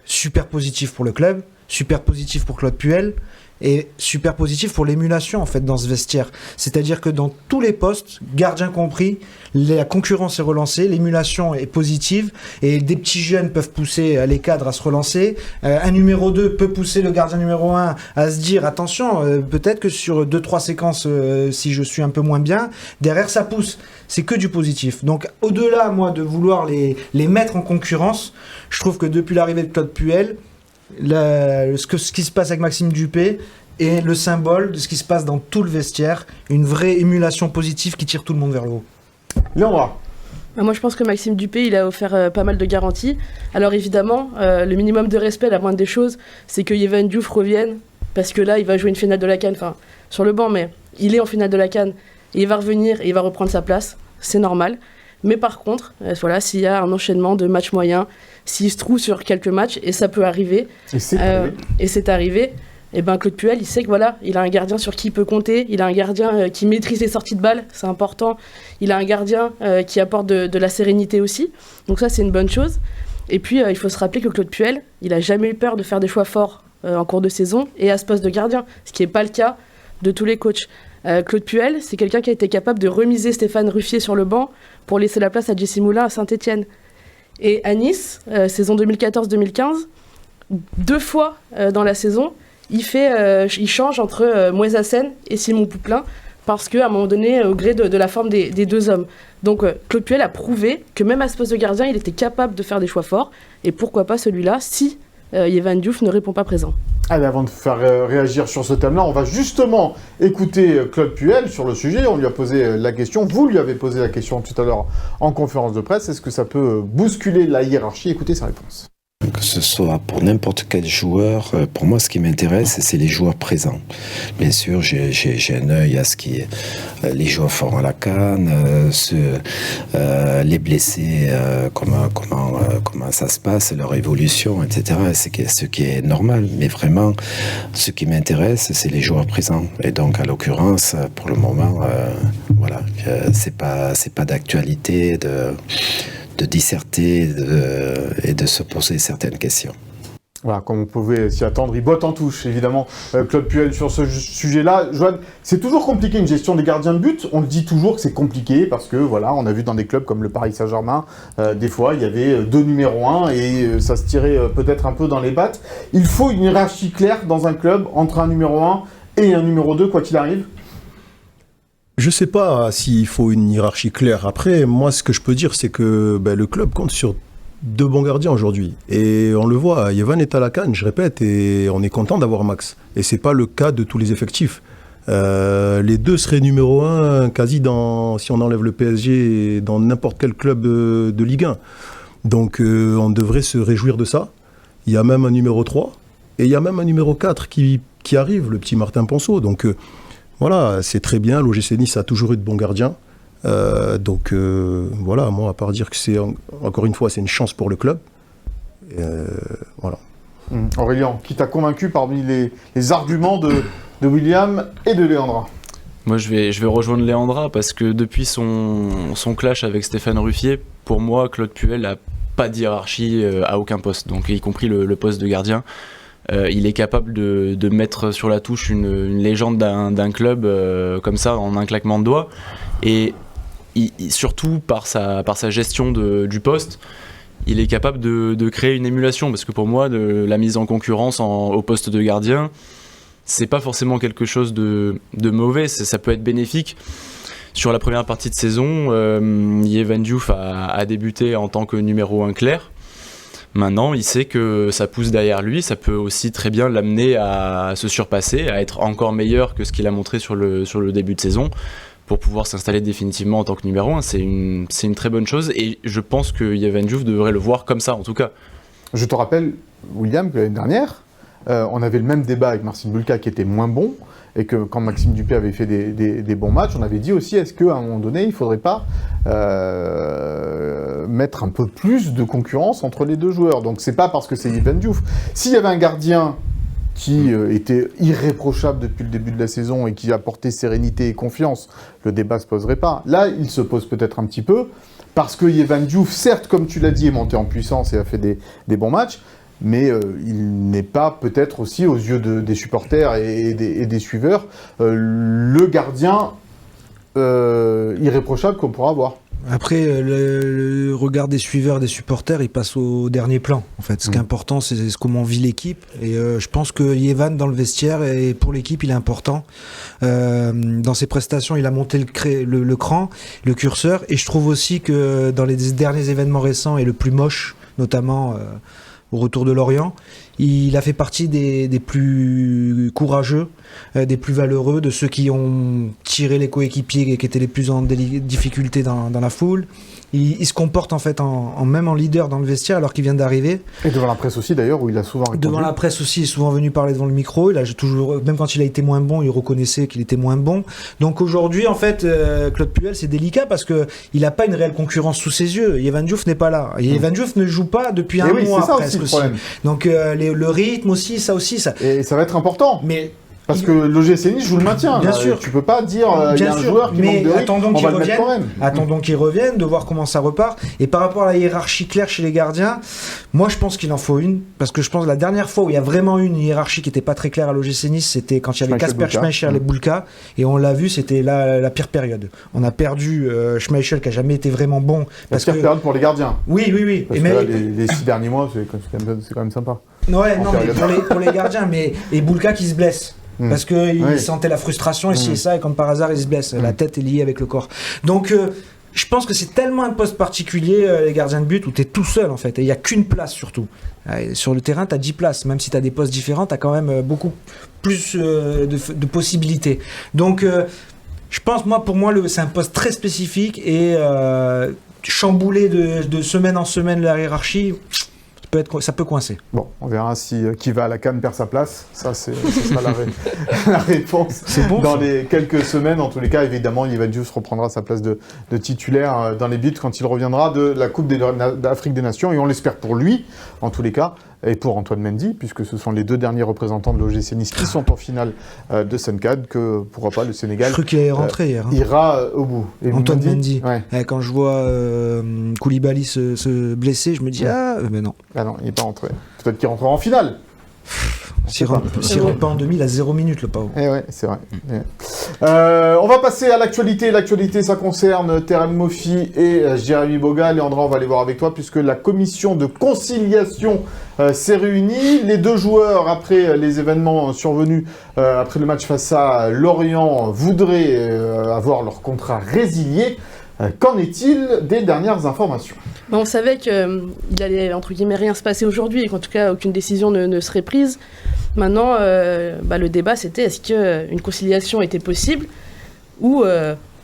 Super positif pour le club, super positif pour Claude Puel et super positif pour l'émulation en fait dans ce vestiaire. C'est-à-dire que dans tous les postes, gardien compris, la concurrence est relancée, l'émulation est positive et des petits jeunes peuvent pousser les cadres à se relancer. Un numéro 2 peut pousser le gardien numéro 1 à se dire attention, peut-être que sur 2-3 séquences, si je suis un peu moins bien, derrière ça pousse. C'est que du positif. Donc au-delà, moi, de vouloir les mettre en concurrence, je trouve que depuis l'arrivée de Claude Puel, ce qui se passe avec Maxime Dupé est le symbole de ce qui se passe dans tout le vestiaire, une vraie émulation positive qui tire tout le monde vers le haut. Léandra. Moi je pense que Maxime Dupé il a offert pas mal de garanties. Alors évidemment, le minimum de respect, la moindre des choses, c'est que Yevan Diouf revienne, parce que là il va jouer une finale de la CAN, enfin sur le banc, mais il est en finale de la CAN, et il va revenir et il va reprendre sa place, c'est normal. Mais par contre, voilà, s'il y a un enchaînement de matchs moyens, s'il se trouve sur quelques matchs, et ça peut arriver, et c'est arrivé, et ben Claude Puel, il sait que voilà, il a un gardien sur qui il peut compter, il a un gardien qui maîtrise les sorties de balles, c'est important, il a un gardien qui apporte de la sérénité aussi, donc ça c'est une bonne chose. Et puis il faut se rappeler que Claude Puel, il a jamais eu peur de faire des choix forts en cours de saison et à ce poste de gardien, ce qui n'est pas le cas de tous les coachs. Claude Puel, c'est quelqu'un qui a été capable de remiser Stéphane Ruffier sur le banc pour laisser la place à Jesse Moulin à Saint-Etienne. Et à Nice, saison 2014-2015, 2 fois dans la saison, il change entre Moisassen et Simon Pouplin parce qu'à un moment donné, au gré de la forme des deux hommes. Donc Claude Puel a prouvé que même à ce poste de gardien, il était capable de faire des choix forts. Et pourquoi pas celui-là si Yevan Diouf ne répond pas présent. Allez, avant de faire réagir sur ce thème-là, on va justement écouter Claude Puel sur le sujet. On lui a posé la question, vous lui avez posé la question tout à l'heure en conférence de presse. Est-ce que ça peut bousculer la hiérarchie ? Écoutez sa réponse. Que ce soit pour n'importe quel joueur, pour moi, ce qui m'intéresse, c'est les joueurs présents. Bien sûr, j'ai un œil à ce qui les joueurs font à la CAN, les blessés, comment ça se passe, leur évolution, etc. C'est ce qui est normal. Mais vraiment, ce qui m'intéresse, c'est les joueurs présents. Et donc, à l'occurrence, pour le moment, voilà, c'est pas d'actualité de disserter et de se poser certaines questions. Voilà, comme on pouvait s'y attendre, il botte en touche, évidemment, Claude Puel, sur ce sujet-là. Joanne, c'est toujours compliqué une gestion des gardiens de but. On le dit toujours que c'est compliqué parce que, voilà, on a vu dans des clubs comme le Paris Saint-Germain, des fois, il y avait 2 numéros 1 et ça se tirait peut-être un peu dans les pattes. Il faut une hiérarchie claire dans un club entre un numéro 1 et un numéro 2, quoi qu'il arrive. Je ne sais pas s'il faut une hiérarchie claire. Après, moi, ce que je peux dire, c'est que le club compte sur 2 bons gardiens aujourd'hui. Et on le voit, Yevan est à la canne, je répète, et on est content d'avoir Max. Et ce n'est pas le cas de tous les effectifs. Les 2 seraient numéro 1 quasi si on enlève le PSG, dans n'importe quel club de Ligue 1. Donc on devrait se réjouir de ça. Il y a même un numéro 3 et il y a même un numéro 4 qui arrive, le petit Martin Ponceau. Donc voilà, c'est très bien. L'OGC Nice a toujours eu de bons gardiens. Voilà, moi, à part dire que encore une fois, c'est une chance pour le club. Voilà. Aurélien, qui t'a convaincu parmi les arguments de William et de Léandra? Moi, je vais rejoindre Léandra parce que depuis son clash avec Stéphane Ruffier, pour moi, Claude Puel n'a pas de hiérarchie à aucun poste, donc y compris le poste de gardien. Il est capable de mettre sur la touche une légende d'un club comme ça en un claquement de doigts. Et surtout par sa gestion du poste, il est capable de créer une émulation, parce que pour moi, la mise en concurrence au poste de gardien, c'est pas forcément quelque chose de mauvais, ça peut être bénéfique. Sur la première partie de saison, Yevan Diouf a débuté en tant que numéro 1 clair. Maintenant, il sait que ça pousse derrière lui, ça peut aussi très bien l'amener à se surpasser, à être encore meilleur que ce qu'il a montré sur le début de saison, pour pouvoir s'installer définitivement en tant que numéro 1. C'est une très bonne chose, et je pense que Yevan Diouf devrait le voir comme ça, en tout cas. Je te rappelle, William, que l'année dernière, on avait le même débat avec Marcin Bulka qui était moins bon, et que quand Maxime Dupé avait fait des bons matchs, on avait dit aussi, est-ce qu'à un moment donné, il ne faudrait pas mettre un peu plus de concurrence entre les 2 joueurs? Donc c'est pas parce que c'est Yevan Diouf. S'il y avait un gardien qui était irréprochable depuis le début de la saison et qui apportait sérénité et confiance, le débat ne se poserait pas. Là, il se pose peut-être un petit peu, parce que Yevan Diouf, certes, comme tu l'as dit, est monté en puissance et a fait des bons matchs, mais il n'est pas peut-être aussi, aux yeux des supporters et des suiveurs, le gardien irréprochable qu'on pourra avoir. Après, le regard des suiveurs, des supporters, il passe au dernier plan. En fait, ce qui est important, c'est comment vit l'équipe. Et je pense que Yevan, dans le vestiaire, et pour l'équipe, il est important. Dans ses prestations, il a monté le cran, le curseur. Et je trouve aussi que dans les derniers événements récents, et le plus moche, notamment au retour de Lorient, il a fait partie des plus courageux, des plus valeureux, de ceux qui ont tiré les coéquipiers qui étaient les plus en difficulté dans la foule. Il se comporte en fait même en leader dans le vestiaire alors qu'il vient d'arriver. Et devant la presse aussi d'ailleurs, où il a souvent répondu. Devant la presse aussi, il est souvent venu parler devant le micro. Même quand il a été moins bon, il reconnaissait qu'il était moins bon. Donc aujourd'hui, en fait, Claude Puel, c'est délicat parce qu'il n'a pas une réelle concurrence sous ses yeux. Yevan Diouf n'est pas là. Yevan Diouf ne joue pas depuis un mois presque aussi. Donc le rythme aussi, ça. Et ça va être important. Mais parce que l'OGC Nice joue le maintien. Bien sûr. Tu peux pas dire il y a un joueur qui manque de rythme, on va le mettre quand même. Attendons qu'il revienne, de voir comment ça repart. Et par rapport à la hiérarchie claire chez les gardiens, moi je pense qu'il en faut une. Parce que je pense que la dernière fois où il y a vraiment eu une hiérarchie qui n'était pas très claire à l'OGC Nice, c'était quand il y avait Kasper Schmeichel et Bulka. Et on l'a vu, c'était la pire période. On a perdu Schmeichel qui n'a jamais été vraiment bon. La pire période pour les gardiens. Oui. Parce que là, les 6 derniers mois, c'est quand même sympa. Ouais, non, mais pour les gardiens. Et Bulka qui se blesse. Parce qu'il sentait la frustration, et ça, et comme par hasard, il se blesse. La tête est liée avec le corps. Donc, je pense que c'est tellement un poste particulier, les gardiens de but, où tu es tout seul, en fait. Et il n'y a qu'une place, surtout. Sur le terrain, tu as 10 places. Même si tu as des postes différents, tu as quand même beaucoup plus de possibilités. Donc, je pense, pour moi, c'est un poste très spécifique. Et chambouler de semaine en semaine la hiérarchie... ça peut coincer. Bon, on verra si qui va à la CAN perd sa place. Ça sera la réponse. C'est bon, dans les quelques semaines. En tous les cas, évidemment, Yevan Diouf reprendra sa place de titulaire dans les buts quand il reviendra de la Coupe d'Afrique des Nations. Et on l'espère pour lui, en tous les cas, et pour Antoine Mendy, puisque ce sont les 2 derniers représentants de l'OGC Nice qui sont en finale de Suncad, que pourquoi pas le Sénégal Je crois qu'il est rentré hier. ira au bout. Et Antoine Mendy. Ouais. Quand je vois Koulibaly se blesser, je me dis mais non. Ah non, il n'est pas rentré. Peut-être qu'il rentrera en finale. S'il rentre pas en demi, il a 0 minute, le pauvre. Eh ouais, c'est vrai. On va passer à l'actualité. L'actualité, ça concerne Terem Moffi et Jérémy Boga. Léandra, on va aller voir avec toi, puisque la commission de conciliation s'est réunie. Les 2 joueurs, après les événements survenus, après le match face à Lorient, voudraient avoir leur contrat résilié. Qu'en est-il des dernières informations ? On savait qu'il allait, entre guillemets, rien se passer aujourd'hui et qu'en tout cas, aucune décision ne serait prise. Maintenant, le débat, c'était est-ce qu'une conciliation était possible ou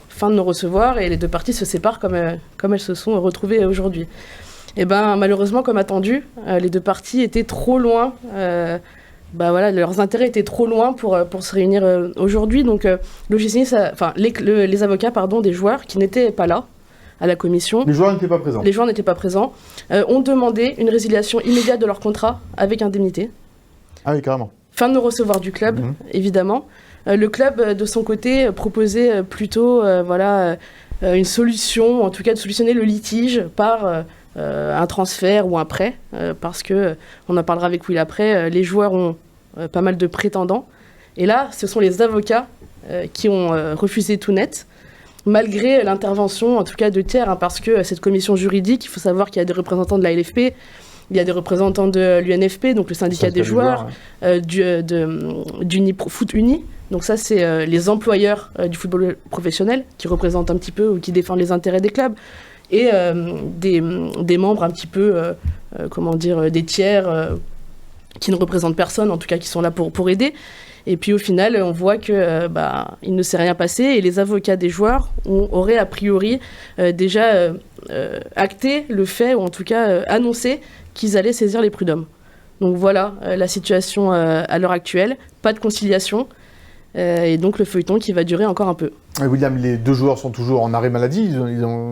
fin de non-recevoir et les 2 parties se séparent comme elles se sont retrouvées aujourd'hui. Et malheureusement, comme attendu, les 2 parties étaient trop loin. Leurs intérêts étaient trop loin pour se réunir aujourd'hui. Donc, les avocats des joueurs qui n'étaient pas là à la commission. Les joueurs n'étaient pas présents. Les joueurs n'étaient pas présents. Ont demandé une résiliation immédiate de leur contrat avec indemnité. Ah oui, carrément. Fin de non-recevoir du club, évidemment. Le club, de son côté, proposait plutôt une solution, en tout cas de solutionner le litige par un transfert ou un prêt, parce que, on en parlera avec Will après, les joueurs ont pas mal de prétendants. Et là, ce sont les avocats qui ont refusé tout net, malgré l'intervention, en tout cas de tiers, parce que cette commission juridique, il faut savoir qu'il y a des représentants de la LFP, il y a des représentants de l'UNFP, donc le syndicat des joueurs, Foot Uni. Donc ça, c'est les employeurs du football professionnel qui représentent un petit peu ou qui défendent les intérêts des clubs. Et des membres un petit peu, des tiers qui ne représentent personne, en tout cas qui sont là pour aider. Et puis au final, on voit que il ne s'est rien passé et les avocats des joueurs auraient a priori déjà acté le fait, ou en tout cas annoncé qu'ils allaient saisir les prud'hommes. Donc voilà la situation à l'heure actuelle, pas de conciliation. Et donc le feuilleton qui va durer encore un peu. William, les 2 joueurs sont toujours en arrêt maladie.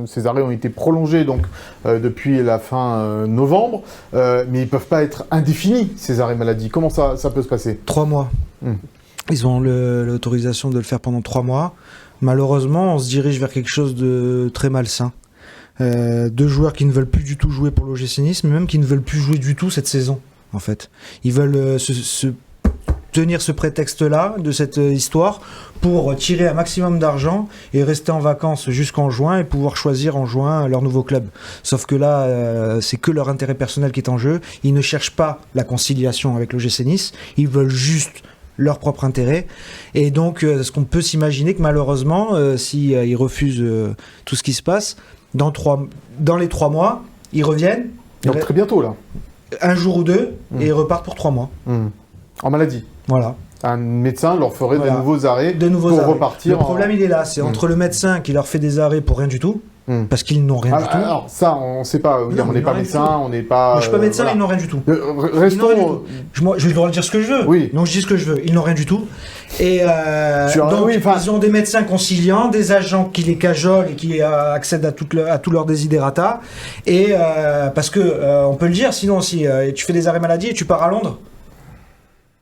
Ces arrêts ont été prolongés donc, depuis la fin novembre. Mais ils ne peuvent pas être indéfinis, ces arrêts maladie. Comment ça peut se passer ? 3 mois. Ils ont l'autorisation de le faire pendant 3 mois. Malheureusement, on se dirige vers quelque chose de très malsain. 2 joueurs qui ne veulent plus du tout jouer pour l'OGC Nice, mais même qui ne veulent plus jouer du tout cette saison, en fait. Ils veulent se tenir ce prétexte-là, de cette histoire, pour tirer un maximum d'argent et rester en vacances jusqu'en juin et pouvoir choisir en juin leur nouveau club. Sauf que là, c'est que leur intérêt personnel qui est en jeu. Ils ne cherchent pas la conciliation avec l'OGC Nice, ils veulent juste leur propre intérêt. Et donc, ce qu'on peut s'imaginer que malheureusement, s'ils refusent tout ce qui se passe, dans les 3 mois, ils reviennent. Donc très bientôt, là. Un jour ou 2, et ils repartent pour 3 mois. En maladie. Voilà. Un médecin leur ferait de nouveaux arrêts pour repartir. Le problème, il est là. C'est entre le médecin qui leur fait des arrêts pour rien du tout, parce qu'ils n'ont rien du tout. Alors, ça, on ne sait pas. William, on n'est pas médecin, on n'est pas... Moi, je ne suis pas médecin, ils n'ont rien du tout. Restons... Moi, je vais le droit de dire ce que je veux. Oui. Donc, je dis ce que je veux. Ils n'ont rien du tout. Et donc, ils ont des médecins conciliants, des agents qui les cajolent et qui accèdent à tous leurs désidérata. Et parce que, on peut le dire, sinon, si tu fais des arrêts maladie et tu pars à Londres,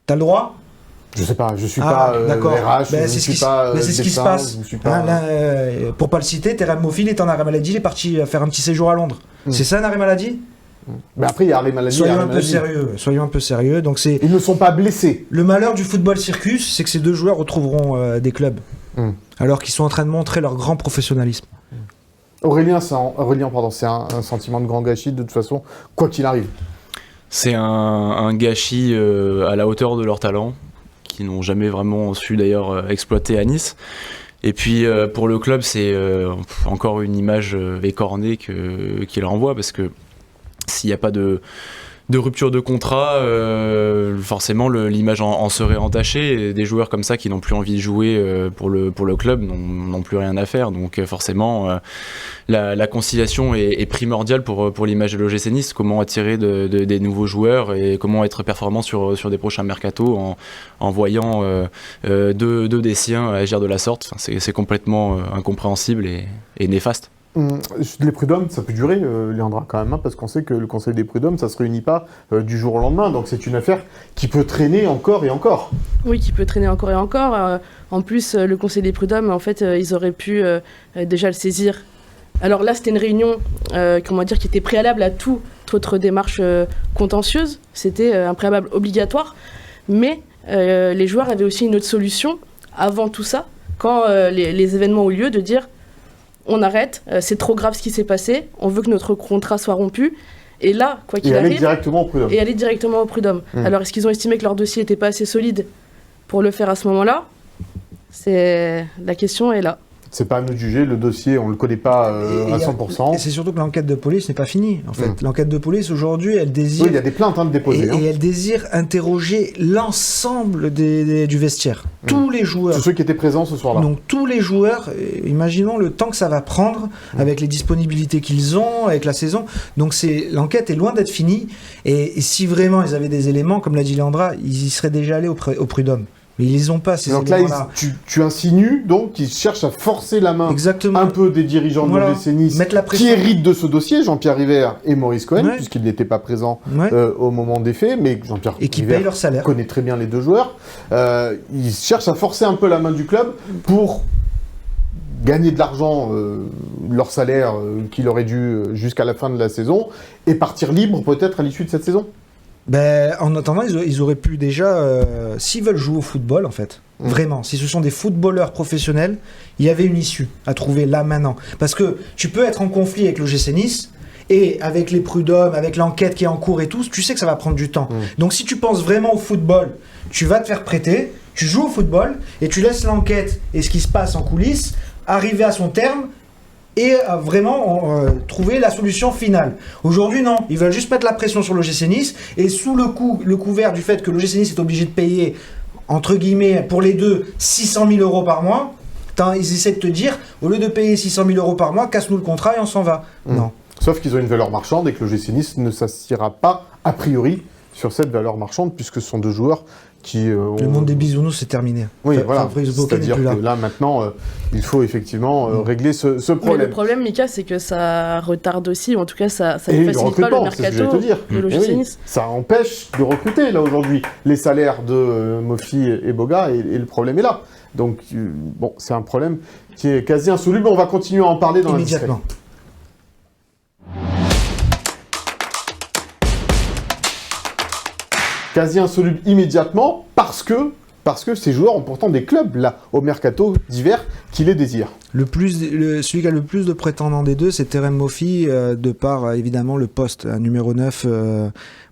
t'as le droit ? Je sais pas, je suis pas RH, je suis pas c'est ce qui se passe. Pour pas le citer, Terem Moffi est en arrêt maladie, il est parti faire un petit séjour à Londres. C'est ça un arrêt maladie ? Mais après, il y a arrêt maladie. Soyons un peu sérieux. Donc, ils ne sont pas blessés. Le malheur du football circus, c'est que ces 2 joueurs retrouveront des clubs, alors qu'ils sont en train de montrer leur grand professionnalisme. Aurélien, c'est un sentiment de grand gâchis, de toute façon, quoi qu'il arrive. C'est un gâchis à la hauteur de leur talent, qui n'ont jamais vraiment su d'ailleurs exploiter à Nice. Et puis pour le club, c'est encore une image écornée qu'il renvoie, parce que s'il n'y a pas de rupture de contrat, forcément l'image en serait entachée, et des joueurs comme ça qui n'ont plus envie de jouer pour le club n'ont plus rien à faire. Donc forcément la conciliation est primordiale pour l'image de l'OGC Nice. Comment attirer des nouveaux joueurs et comment être performant sur des prochains mercatos en voyant deux des siens agir de la sorte. C'est complètement incompréhensible et néfaste. Les prud'hommes, ça peut durer, Léandra, quand même, parce qu'on sait que le conseil des prud'hommes, ça se réunit pas du jour au lendemain. Donc c'est une affaire qui peut traîner encore et encore. Oui, qui peut traîner encore et encore. En plus, le conseil des prud'hommes, en fait, ils auraient pu déjà le saisir. Alors là, c'était une réunion, qui était préalable à toute autre démarche contentieuse. C'était un préalable obligatoire. Mais les joueurs avaient aussi une autre solution avant tout ça, quand les événements ont lieu, de dire on arrête, c'est trop grave ce qui s'est passé, on veut que notre contrat soit rompu. Et là, quoi qu'il arrive... aller directement au prud'homme. Alors, est-ce qu'ils ont estimé que leur dossier n'était pas assez solide pour le faire à ce moment-là ? La question est là. C'est pas à nous de juger, le dossier, on le connaît pas à 100%. Et c'est surtout que l'enquête de police n'est pas finie, en fait. L'enquête de police, aujourd'hui, elle désire... Oui, il y a des plaintes de déposer. Et elle désire interroger l'ensemble du vestiaire. Tous les joueurs. Tous ceux qui étaient présents ce soir-là. Donc tous les joueurs, imaginons le temps que ça va prendre, avec les disponibilités qu'ils ont, avec la saison. Donc l'enquête est loin d'être finie. Et si vraiment ils avaient des éléments, comme l'a dit Léandra, ils y seraient déjà allés au prud'homme. Mais ils les ont pas, ces éléments-là. Donc là, tu insinues donc qu'ils cherchent à forcer la main un peu des dirigeants de l'OGC Nice qui héritent de ce dossier, Jean-Pierre River et Maurice Cohen, puisqu'ils n'étaient pas présents au moment des faits, mais Jean-Pierre River connaît très bien les deux joueurs. Ils cherchent à forcer un peu la main du club pour gagner de l'argent, leur salaire qu'il aurait dû jusqu'à la fin de la saison, et partir libre peut-être à l'issue de cette saison. En attendant, ils auraient pu déjà, s'ils veulent jouer au football, en fait, vraiment, si ce sont des footballeurs professionnels, il y avait une issue à trouver là maintenant. Parce que tu peux être en conflit avec l'OGC Nice, et avec les prud'hommes, avec l'enquête qui est en cours et tout, tu sais que ça va prendre du temps. Donc si tu penses vraiment au football, tu vas te faire prêter, tu joues au football, et tu laisses l'enquête et ce qui se passe en coulisses arriver à son terme, et vraiment trouver la solution finale. Aujourd'hui, non. Ils veulent juste mettre la pression sur l'OGC Nice, et sous le couvert du fait que l'OGC Nice est obligé de payer, entre guillemets, pour les deux, 600 000 euros par mois, ils essaient de te dire, au lieu de payer 600 000 euros par mois, casse-nous le contrat et on s'en va. Non. Sauf qu'ils ont une valeur marchande et que l'OGC Nice ne s'assiera pas, a priori, sur cette valeur marchande, puisque ce sont deux joueurs qui... Le monde des bisounours, c'est terminé. Oui, voilà. C'est-à-dire que là, maintenant, il faut effectivement régler ce problème. Mais le problème, Mika, c'est que ça retarde aussi, ou en tout cas, ça ne facilite pas le mercato de l'OGC Nice. Ça empêche de recruter, là, aujourd'hui, les salaires de Mofi et Boga, et le problème est là. Donc, bon, c'est un problème qui est quasi insoluble. On va continuer à en parler dans immédiatement. Quasi insoluble immédiatement parce que ces joueurs ont pourtant des clubs là au mercato d'hiver qui les désirent. Celui qui a le plus de prétendants des deux, c'est Terem Mofi, de par évidemment le poste numéro 9.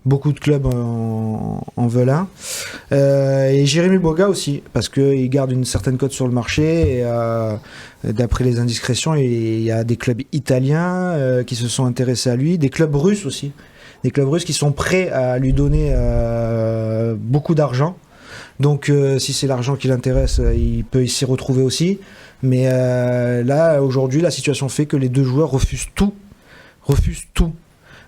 Beaucoup de clubs en veulent un. Et Jérémy Boga aussi, parce qu'il garde une certaine cote sur le marché. Et, d'après les indiscrétions, il y a des clubs italiens qui se sont intéressés à lui, des clubs russes aussi. Des clubs russes qui sont prêts à lui donner beaucoup d'argent. Donc si c'est l'argent qui l'intéresse, il peut s'y retrouver aussi. Mais là, aujourd'hui, la situation fait que les deux joueurs refusent tout.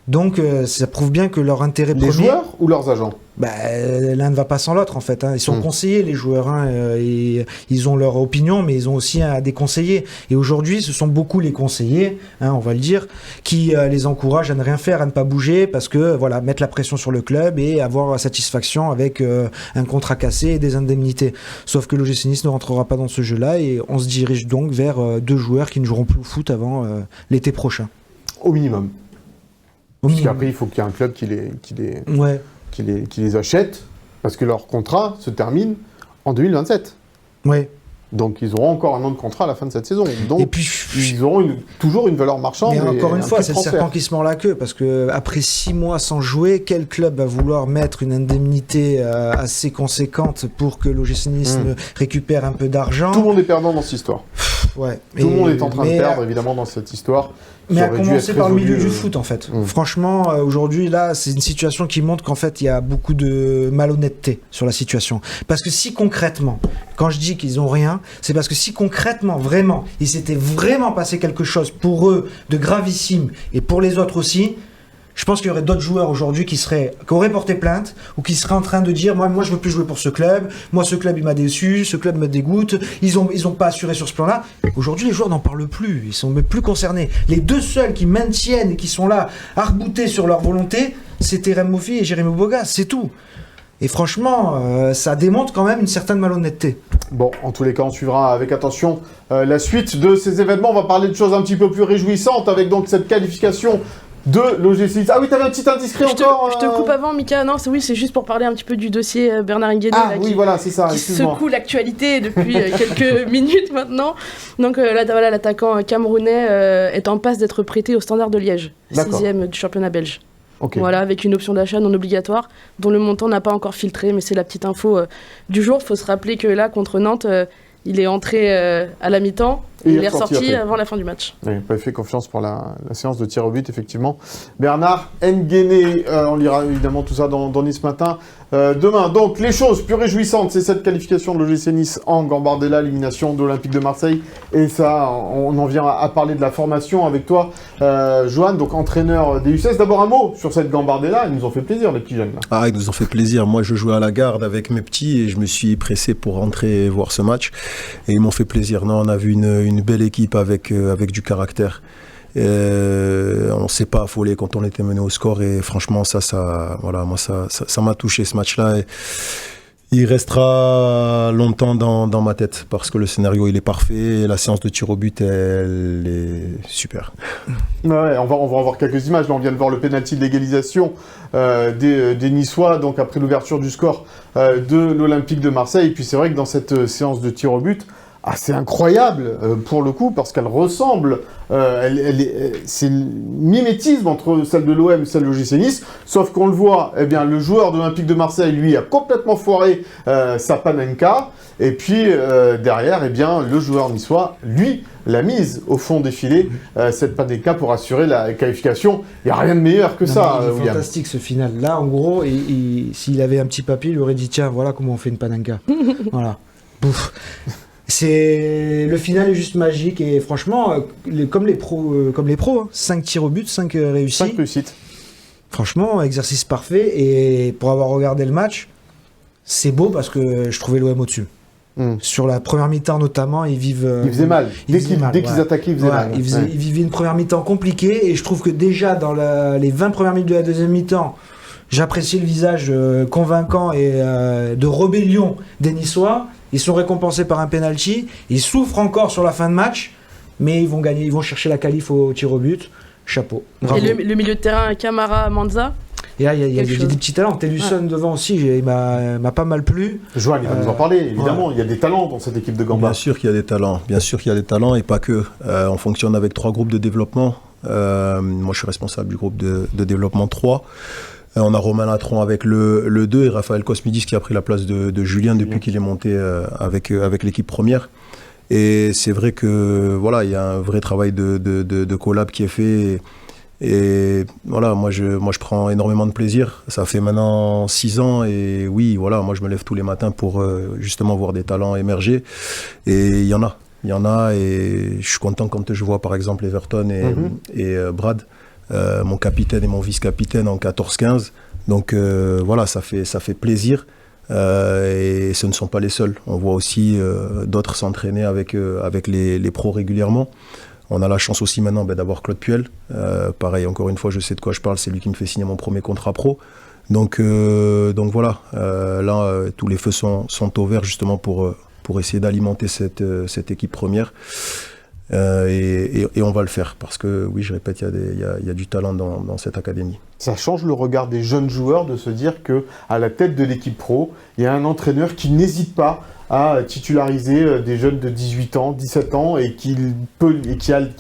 Donc ça prouve bien que leur intérêt premier... Les joueurs ou leurs agents ? L'un ne va pas sans l'autre en fait. Ils sont conseillers les joueurs. Et ils ont leur opinion, mais ils ont aussi des conseillers. Et aujourd'hui, ce sont beaucoup les conseillers, on va le dire, qui les encouragent à ne rien faire, à ne pas bouger, parce que mettre la pression sur le club et avoir la satisfaction avec un contrat cassé et des indemnités. Sauf que l'OGC Nice ne rentrera pas dans ce jeu-là et on se dirige donc vers deux joueurs qui ne joueront plus au foot avant l'été prochain. Au minimum. Parce qu'après, il faut qu'il y ait un club qui les achète, parce que leur contrat se termine en 2027. Ouais. Donc, ils auront encore un an de contrat à la fin de cette saison. Donc, et puis, ils auront toujours une valeur marchande. Mais encore une fois, c'est le serpent qui se mord la queue, parce qu'après 6 mois sans jouer, quel club va vouloir mettre une indemnité assez conséquente pour que l'OGC Nice récupère un peu d'argent ? Tout le monde est perdant dans cette histoire. Ouais. Tout le monde est en train de perdre, évidemment, dans cette histoire. Mais à commencer par le milieu du foot, en fait. Franchement, aujourd'hui, là, c'est une situation qui montre qu'en fait, il y a beaucoup de malhonnêteté sur la situation. Parce que si concrètement, quand je dis qu'ils ont rien, c'est parce que si concrètement, vraiment, il s'était vraiment passé quelque chose pour eux de gravissime, et pour les autres aussi, Je pense qu'il y aurait d'autres joueurs aujourd'hui qui auraient porté plainte ou qui seraient en train de dire moi je veux plus jouer pour ce club, moi ce club il m'a déçu, ce club me dégoûte, ils ont pas assuré sur ce plan-là. Aujourd'hui les joueurs n'en parlent plus, ils sont même plus concernés. Les deux seuls qui maintiennent et qui sont là arc-boutés sur leur volonté, c'est Terem Moffi et Jérémy Boga, c'est tout. Et franchement, ça démontre quand même une certaine malhonnêteté. Bon, en tous les cas, on suivra avec attention la suite de ces événements. On va parler de choses un petit peu plus réjouissantes avec donc cette qualification de l'OGC Nice. Ah oui, t'avais un petit indiscret encore Je te coupe avant, Mika. Non, c'est juste pour parler un petit peu du dossier Bernard Nguéné. Ah oui, voilà, c'est ça, qui excuse-moi. secoue l'actualité depuis quelques minutes maintenant. Donc là, voilà, l'attaquant camerounais est en passe d'être prêté au Standard de Liège, 6e du championnat belge. Okay. Voilà, avec une option d'achat non obligatoire, dont le montant n'a pas encore filtré, mais c'est la petite info du jour. Il faut se rappeler que là, contre Nantes, il est entré à la mi-temps, et il est ressorti avant la fin du match. Oui, pas fait confiance pour la séance de tir au but, effectivement. Bernard Nguéné, on lira évidemment tout ça dans Nice Matin. Demain, donc, les choses plus réjouissantes, c'est cette qualification de l'OGC Nice en Gambardella, élimination de l'Olympique de Marseille. Et ça, on en vient à parler de la formation avec toi, Johan, donc entraîneur des U16. D'abord, un mot sur cette Gambardella. Ils nous ont fait plaisir, les petits jeunes. Là. Ah, ils nous ont fait plaisir. Moi, je jouais à la garde avec mes petits et je me suis pressé pour rentrer et voir ce match. Et ils m'ont fait plaisir. Non, on a vu une belle équipe avec du caractère. On ne s'est pas affolé quand on était mené au score et franchement ça m'a touché ce match-là et il restera longtemps dans ma tête parce que le scénario il est parfait et la séance de tir au but elle est super. Ouais, on va voir quelques images. Là, on vient de voir le pénalty de l'égalisation des Niçois donc après l'ouverture du score de l'Olympique de Marseille. Et puis c'est vrai que dans cette séance de tir au but, c'est incroyable pour le coup parce qu'elle ressemble, c'est le mimétisme entre celle de l'OM et celle de l'OGC Nice, sauf qu'on le voit, eh bien, le joueur de l'Olympique de Marseille, lui, a complètement foiré sa panenka, et puis derrière, eh bien, le joueur niçois, lui, l'a mise au fond des filets, cette panenka pour assurer la qualification. Il n'y a rien de meilleur que ça, C'est fantastique ce final. Là, en gros, s'il avait un petit papier, il aurait dit tiens, voilà comment on fait une panenka. Voilà. Pouf. Le final est juste magique et franchement, comme les pros, 5 tirs au but, 5 réussis. 5 réussites. Franchement, exercice parfait et pour avoir regardé le match, c'est beau parce que je trouvais l'OM au-dessus. Sur la première mi-temps notamment, ils faisaient mal. Dès qu'ils attaquaient, ils faisaient mal. Ils vivaient une première mi-temps compliquée et je trouve que déjà dans les 20 premières minutes de la deuxième mi-temps, j'appréciais le visage convaincant et de rébellion des Niçois. Ils sont récompensés par un penalty. Ils souffrent encore sur la fin de match, mais ils vont gagner. Ils vont chercher la qualif au tir au but. Chapeau. Bravo. Et le milieu de terrain, Camara, Manza. Et là, il y a des petits talents. Tellusson devant aussi, il m'a pas mal plu. Joanne, il va nous en parler, évidemment. Ouais. Il y a des talents dans cette équipe de Gamba. Bien sûr qu'il y a des talents. Bien sûr qu'il y a des talents et pas que. On fonctionne avec 3 groupes de développement. Moi, je suis responsable du groupe de développement 3. On a Romain Latron avec le 2 et Raphaël Cosmidis qui a pris la place de Julien depuis qu'il est monté avec l'équipe première. Et c'est vrai que voilà, il y a un vrai travail de collab qui est fait. Et voilà, moi je prends énormément de plaisir. Ça fait maintenant 6 ans et oui, voilà, moi je me lève tous les matins pour justement voir des talents émerger. Et il y en a et je suis content quand je vois par exemple Everton et Brad. Mon capitaine et mon vice-capitaine en 14-15. Donc voilà, ça fait plaisir. Et ce ne sont pas les seuls. On voit aussi d'autres s'entraîner avec les pros régulièrement. On a la chance aussi maintenant d'avoir Claude Puel. Pareil, encore une fois, je sais de quoi je parle. C'est lui qui me fait signer mon premier contrat pro. Donc voilà, là, tous les feux sont au vert justement pour essayer d'alimenter cette équipe première. Et on va le faire parce que oui, je répète, il y a du talent dans cette académie. Ça change le regard des jeunes joueurs de se dire que à la tête de l'équipe pro, il y a un entraîneur qui n'hésite pas à titulariser des jeunes de 18 ans, 17 ans et qui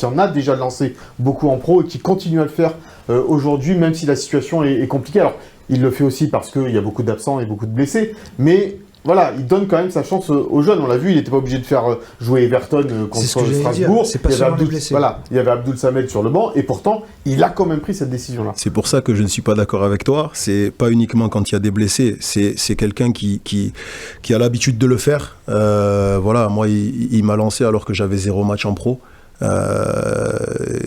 en a déjà lancé beaucoup en pro et qui continue à le faire aujourd'hui, même si la situation est compliquée. Alors, il le fait aussi parce qu'il y a beaucoup d'absents et beaucoup de blessés, mais voilà, il donne quand même sa chance aux jeunes. On l'a vu, il n'était pas obligé de faire jouer Everton contre Strasbourg. C'est pas seulement les blessés. Voilà, il y avait Abdoul Samed sur le banc et pourtant, il a quand même pris cette décision-là. C'est pour ça que je ne suis pas d'accord avec toi. C'est pas uniquement quand il y a des blessés. C'est quelqu'un qui a l'habitude de le faire. Voilà, moi, il m'a lancé alors que j'avais 0 match en pro.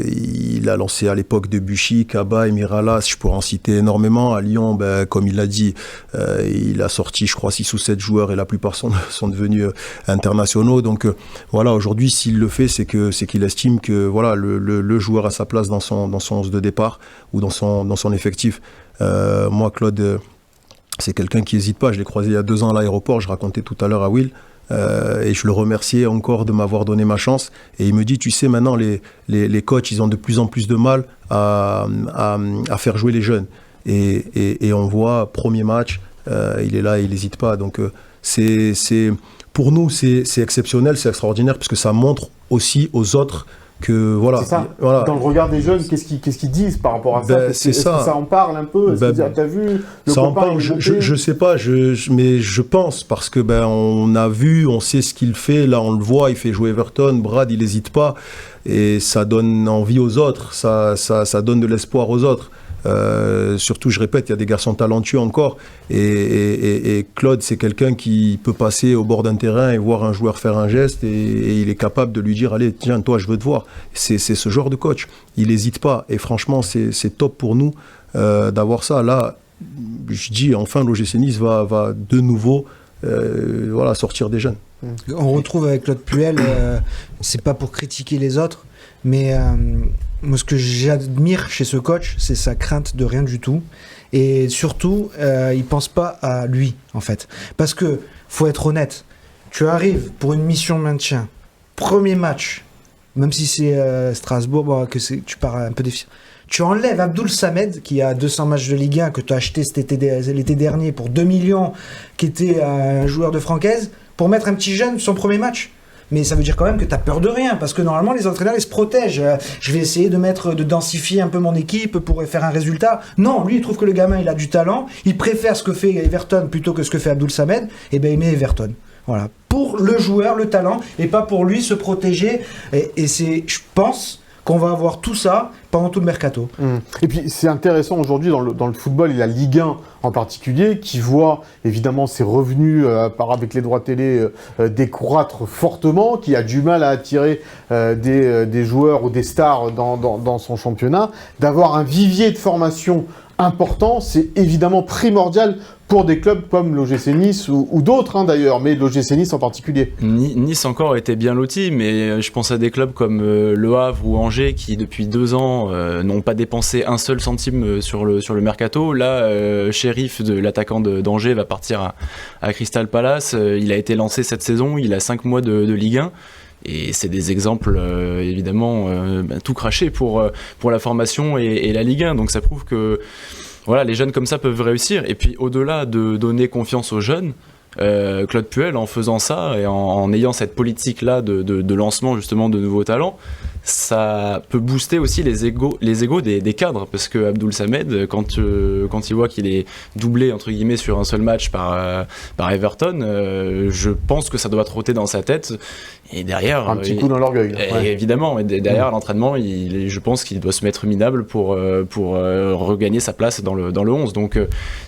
Il a lancé à l'époque Debuchy, Kaba, Emiralas, je pourrais en citer énormément. À Lyon, comme il l'a dit, il a sorti, je crois, 6 ou 7 joueurs et la plupart sont devenus internationaux. Donc voilà, aujourd'hui, s'il le fait, c'est qu'il estime que voilà, le joueur a sa place dans son 11 de départ ou dans son effectif. Moi, Claude, c'est quelqu'un qui n'hésite pas. Je l'ai croisé il y a 2 ans à l'aéroport, je racontais tout à l'heure à Will. Et je le remerciais encore de m'avoir donné ma chance. Et il me dit, tu sais, maintenant, les coachs, ils ont de plus en plus de mal à faire jouer les jeunes. Et on voit, premier match, il est là, il n'hésite pas. Donc, pour nous, c'est exceptionnel, c'est extraordinaire, parce que ça montre aussi aux autres que voilà. C'est ça. Voilà. Dans le regard des jeunes, qu'est-ce qu'ils disent par rapport à ça? C'est Est-ce ça. que ça en parle un peu? T'as vu le ça en copain, parle. il est monté? Je sais pas. Mais je pense parce que on a vu, on sait ce qu'il fait. Là, on le voit. Il fait jouer Everton. Brad, il n'hésite pas et ça donne envie aux autres. Ça donne de l'espoir aux autres. Surtout, je répète, il y a des garçons talentueux encore. Et Claude, c'est quelqu'un qui peut passer au bord d'un terrain et voir un joueur faire un geste et il est capable de lui dire, allez, tiens, toi, je veux te voir. C'est ce genre de coach. Il n'hésite pas. Et franchement, c'est top pour nous d'avoir ça. Là, je dis, enfin, l'OGC Nice va de nouveau sortir des jeunes. On retrouve avec Claude Puel, c'est pas pour critiquer les autres, mais moi ce que j'admire chez ce coach, c'est sa crainte de rien du tout. Et surtout, il pense pas à lui, en fait. Parce que, faut être honnête, tu arrives pour une mission maintien, premier match, même si c'est Strasbourg, tu pars un peu défi. Tu enlèves Abdoul Samed, qui a 200 matchs de Ligue 1, que tu as acheté l'été dernier pour 2 millions, qui était un joueur de Francaise, pour mettre un petit jeune son premier match. Mais ça veut dire quand même que tu as peur de rien, parce que normalement les entraîneurs ils se protègent. Je vais essayer de densifier un peu mon équipe pour faire un résultat. Non, lui il trouve que le gamin il a du talent, il préfère ce que fait Everton plutôt que ce que fait Abdoul Samed, et il met Everton. Voilà, pour le joueur, le talent, et pas pour lui se protéger. Et c'est, je pense, qu'on va avoir tout ça pendant tout le mercato. Et puis c'est intéressant aujourd'hui dans le football et la Ligue 1 en particulier, qui voit évidemment ses revenus avec les droits télé décroître fortement, qui a du mal à attirer des joueurs ou des stars dans son championnat, d'avoir un vivier de formation important, c'est évidemment primordial pour des clubs comme l'OGC Nice ou d'autres d'ailleurs, mais l'OGC Nice en particulier. Nice encore était bien loti, mais je pense à des clubs comme Le Havre ou Angers qui depuis 2 ans n'ont pas dépensé un seul centime sur le mercato. Là, Sheriff, l'attaquant d'Angers, va partir à Crystal Palace. Il a été lancé cette saison, il a 5 mois de Ligue 1. Et c'est des exemples, évidemment, tout craché pour la formation et la Ligue 1. Donc ça prouve que voilà, les jeunes comme ça peuvent réussir. Et puis au-delà de donner confiance aux jeunes, Claude Puel, en faisant ça et en ayant cette politique-là de lancement justement de nouveaux talents, ça peut booster aussi les égos des cadres, parce que Abdoul Samed, quand il voit qu'il est doublé entre guillemets sur un seul match par Everton, je pense que ça doit trotter dans sa tête. Et derrière, un petit coup dans l'orgueil. Évidemment, derrière l'entraînement, je pense qu'il doit se mettre minable pour regagner sa place dans le 11. Donc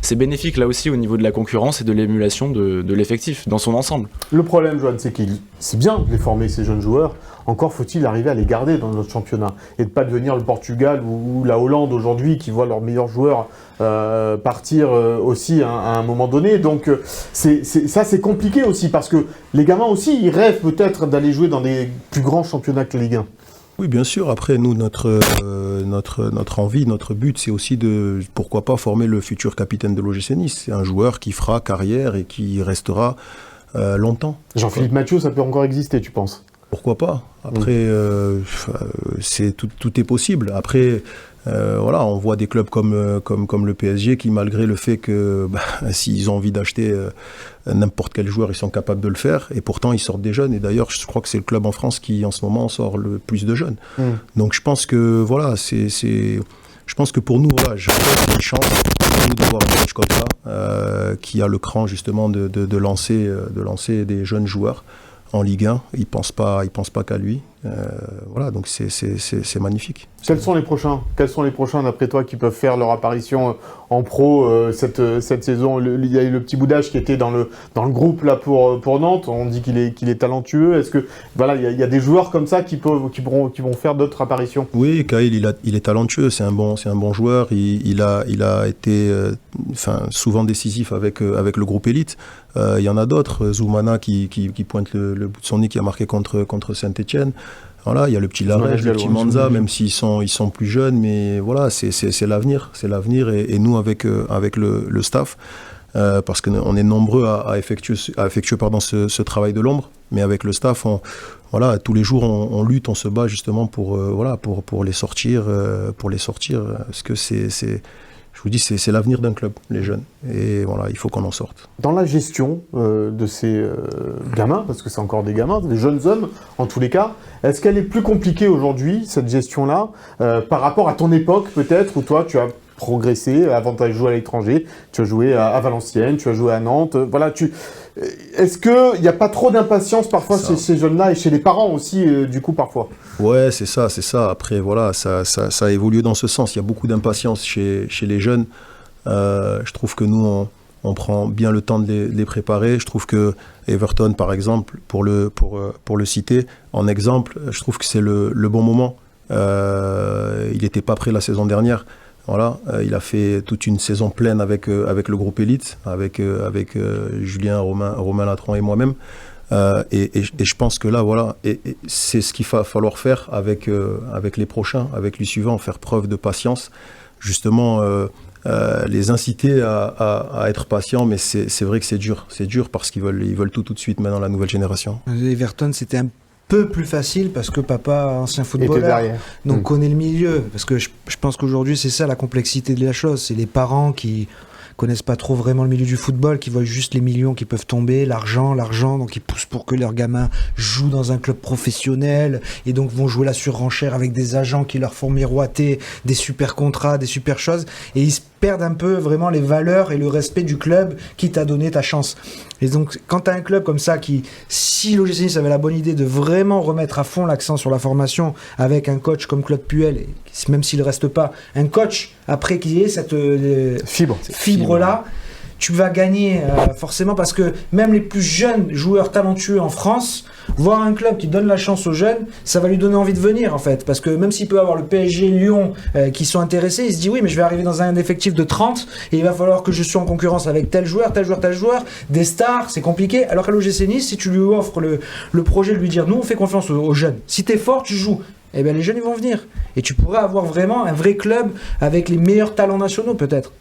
c'est bénéfique là aussi au niveau de la concurrence et de l'émulation de l'effectif dans son ensemble. Le problème, Johan, c'est c'est bien de les former, ces jeunes joueurs. Encore faut-il arriver à les garder dans notre championnat et de ne pas devenir le Portugal ou la Hollande aujourd'hui qui voit leurs meilleurs joueurs partir aussi à un moment donné. Donc c'est compliqué aussi parce que les gamins aussi, ils rêvent peut-être d'aller jouer dans des plus grands championnats que la Ligue 1. Oui, bien sûr. Après, nous, notre envie, notre but, c'est aussi de, pourquoi pas, former le futur capitaine de l'OGC Nice. C'est un joueur qui fera carrière et qui restera longtemps. Jean-Philippe Mathieu, ça peut encore exister, tu penses? Pourquoi pas? Après, tout est possible. Après, on voit des clubs comme le PSG qui, malgré le fait que s'ils ont envie d'acheter n'importe quel joueur, ils sont capables de le faire. Et pourtant, ils sortent des jeunes. Et d'ailleurs, je crois que c'est le club en France qui, en ce moment, sort le plus de jeunes. Donc, je pense que je pense que pour nous, je pense qu'il y a une chance pour nous d'avoir un coach comme ça qui a le cran justement de lancer des jeunes joueurs en Ligue 1. Il pense pas qu'à lui. Voilà, donc c'est magnifique. Quels sont les prochains d'après toi qui peuvent faire leur apparition en pro cette saison? Il y a eu le petit Boudage qui était dans le groupe là pour Nantes. On dit qu'il est talentueux. Est-ce que voilà, il y a des joueurs comme ça qui vont faire d'autres apparitions? Oui, Kyle, il est talentueux. C'est un bon joueur. Il a été souvent décisif avec le groupe élite. Il y en a d'autres. Zoumana qui pointe le bout de son nez, qui a marqué contre Saint-Etienne. Voilà, il y a le petit Larège, le petit Manza, même s'ils sont plus jeunes, mais voilà, c'est l'avenir, et nous avec le staff, parce qu'on est nombreux à effectuer ce travail de l'ombre, mais avec le staff, voilà, tous les jours on lutte, on se bat justement pour les sortir, parce que je vous dis, c'est l'avenir d'un club, les jeunes. Et voilà, il faut qu'on en sorte. Dans la gestion de ces gamins, parce que c'est encore des gamins, des jeunes hommes, en tous les cas, est-ce qu'elle est plus compliquée aujourd'hui, cette gestion-là, par rapport à ton époque, peut-être, où toi, tu as progressé, avant tu as joué à l'étranger, tu as joué à Valenciennes, tu as joué à Nantes, voilà, est-ce qu'il n'y a pas trop d'impatience parfois chez ces jeunes-là et chez les parents aussi, du coup, parfois? Ouais, c'est ça. Après, voilà, ça a évolué dans ce sens. Il y a beaucoup d'impatience chez les jeunes. Je trouve que nous, on prend bien le temps de les préparer. Je trouve que Everton, par exemple, pour le citer en exemple, je trouve que c'est le bon moment. Il n'était pas prêt la saison dernière. Voilà, il a fait toute une saison pleine avec le groupe élite, avec Julien, Romain Latran et moi-même. Et je pense que là, voilà, et c'est ce qu'il va falloir faire avec les prochains, avec les suivants, faire preuve de patience, justement les inciter à être patients, mais c'est vrai que c'est dur parce qu'ils veulent tout de suite maintenant, la nouvelle génération. Everton, c'était un peu plus facile parce que papa, ancien footballeur, donc connaît le milieu, parce que je pense qu'aujourd'hui c'est ça la complexité de la chose, c'est les parents qui connaissent pas trop vraiment le milieu du football, qui voient juste les millions qui peuvent tomber, l'argent, donc ils poussent pour que leurs gamins jouent dans un club professionnel, et donc vont jouer la surenchère avec des agents qui leur font miroiter des super contrats, des super choses, et ils se perdent un peu vraiment les valeurs et le respect du club qui t'a donné ta chance. Et donc quand tu as un club comme ça si l'OGC Nice avait la bonne idée de vraiment remettre à fond l'accent sur la formation avec un coach comme Claude Puel, et même s'il ne reste pas, un coach après qui ait cette fibre-là, tu vas gagner forcément, parce que même les plus jeunes joueurs talentueux en France, voir un club qui donne la chance aux jeunes, ça va lui donner envie de venir en fait, parce que même s'il peut avoir le PSG, Lyon qui sont intéressés, il se dit oui, mais je vais arriver dans un effectif de 30 et il va falloir que je sois en concurrence avec tel joueur, des stars, c'est compliqué. Alors qu'à l'OGC Nice, si tu lui offres le projet de lui dire nous on fait confiance aux jeunes, si t'es fort tu joues, eh bien les jeunes ils vont venir. Et tu pourrais avoir vraiment un vrai club avec les meilleurs talents nationaux peut-être.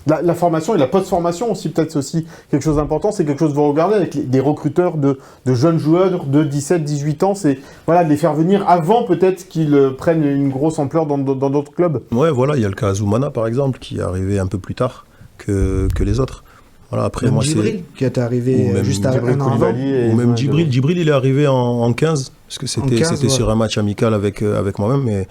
La formation et la post-formation aussi, peut-être c'est aussi quelque chose d'important, c'est quelque chose que vous regardez avec des recruteurs de jeunes joueurs de 17-18 ans, c'est voilà, de les faire venir avant peut-être qu'ils prennent une grosse ampleur dans d'autres clubs. Ouais, voilà, il y a le cas Zoumana par exemple qui est arrivé un peu plus tard que les autres. Voilà, après, moi, Djibril qui est arrivé juste un an avant. Ou même Djibril. Djibril, il est arrivé en 15, parce que c'était sur un match amical avec moi-même.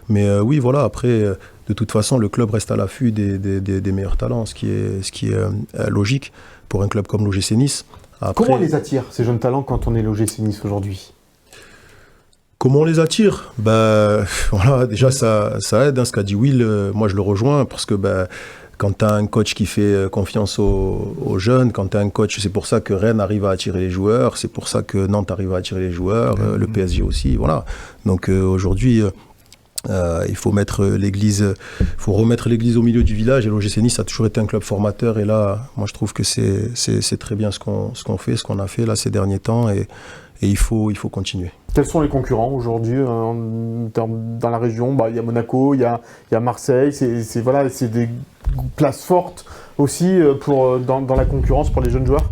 Mais oui, voilà, après, de toute façon, le club reste à l'affût des meilleurs talents, ce qui est logique pour un club comme l'OGC Nice. Après, comment on les attire, ces jeunes talents, quand on est l'OGC Nice aujourd'hui? Comment on les attire? Voilà, déjà, ça aide, hein, ce qu'a dit Will. Moi, je le rejoins, parce que quand tu as un coach qui fait confiance aux jeunes, quand tu as un coach, c'est pour ça que Rennes arrive à attirer les joueurs, c'est pour ça que Nantes arrive à attirer les joueurs, le PSG aussi, voilà. Donc aujourd'hui, il faut remettre l'église au milieu du village, et l'OGC Nice a toujours été un club formateur, et là, moi je trouve que c'est très bien ce qu'on a fait là ces derniers temps, et il faut continuer. Quels sont les concurrents aujourd'hui dans la région? Il y a Monaco, il y a Marseille, c'est des places fortes aussi dans la concurrence pour les jeunes joueurs.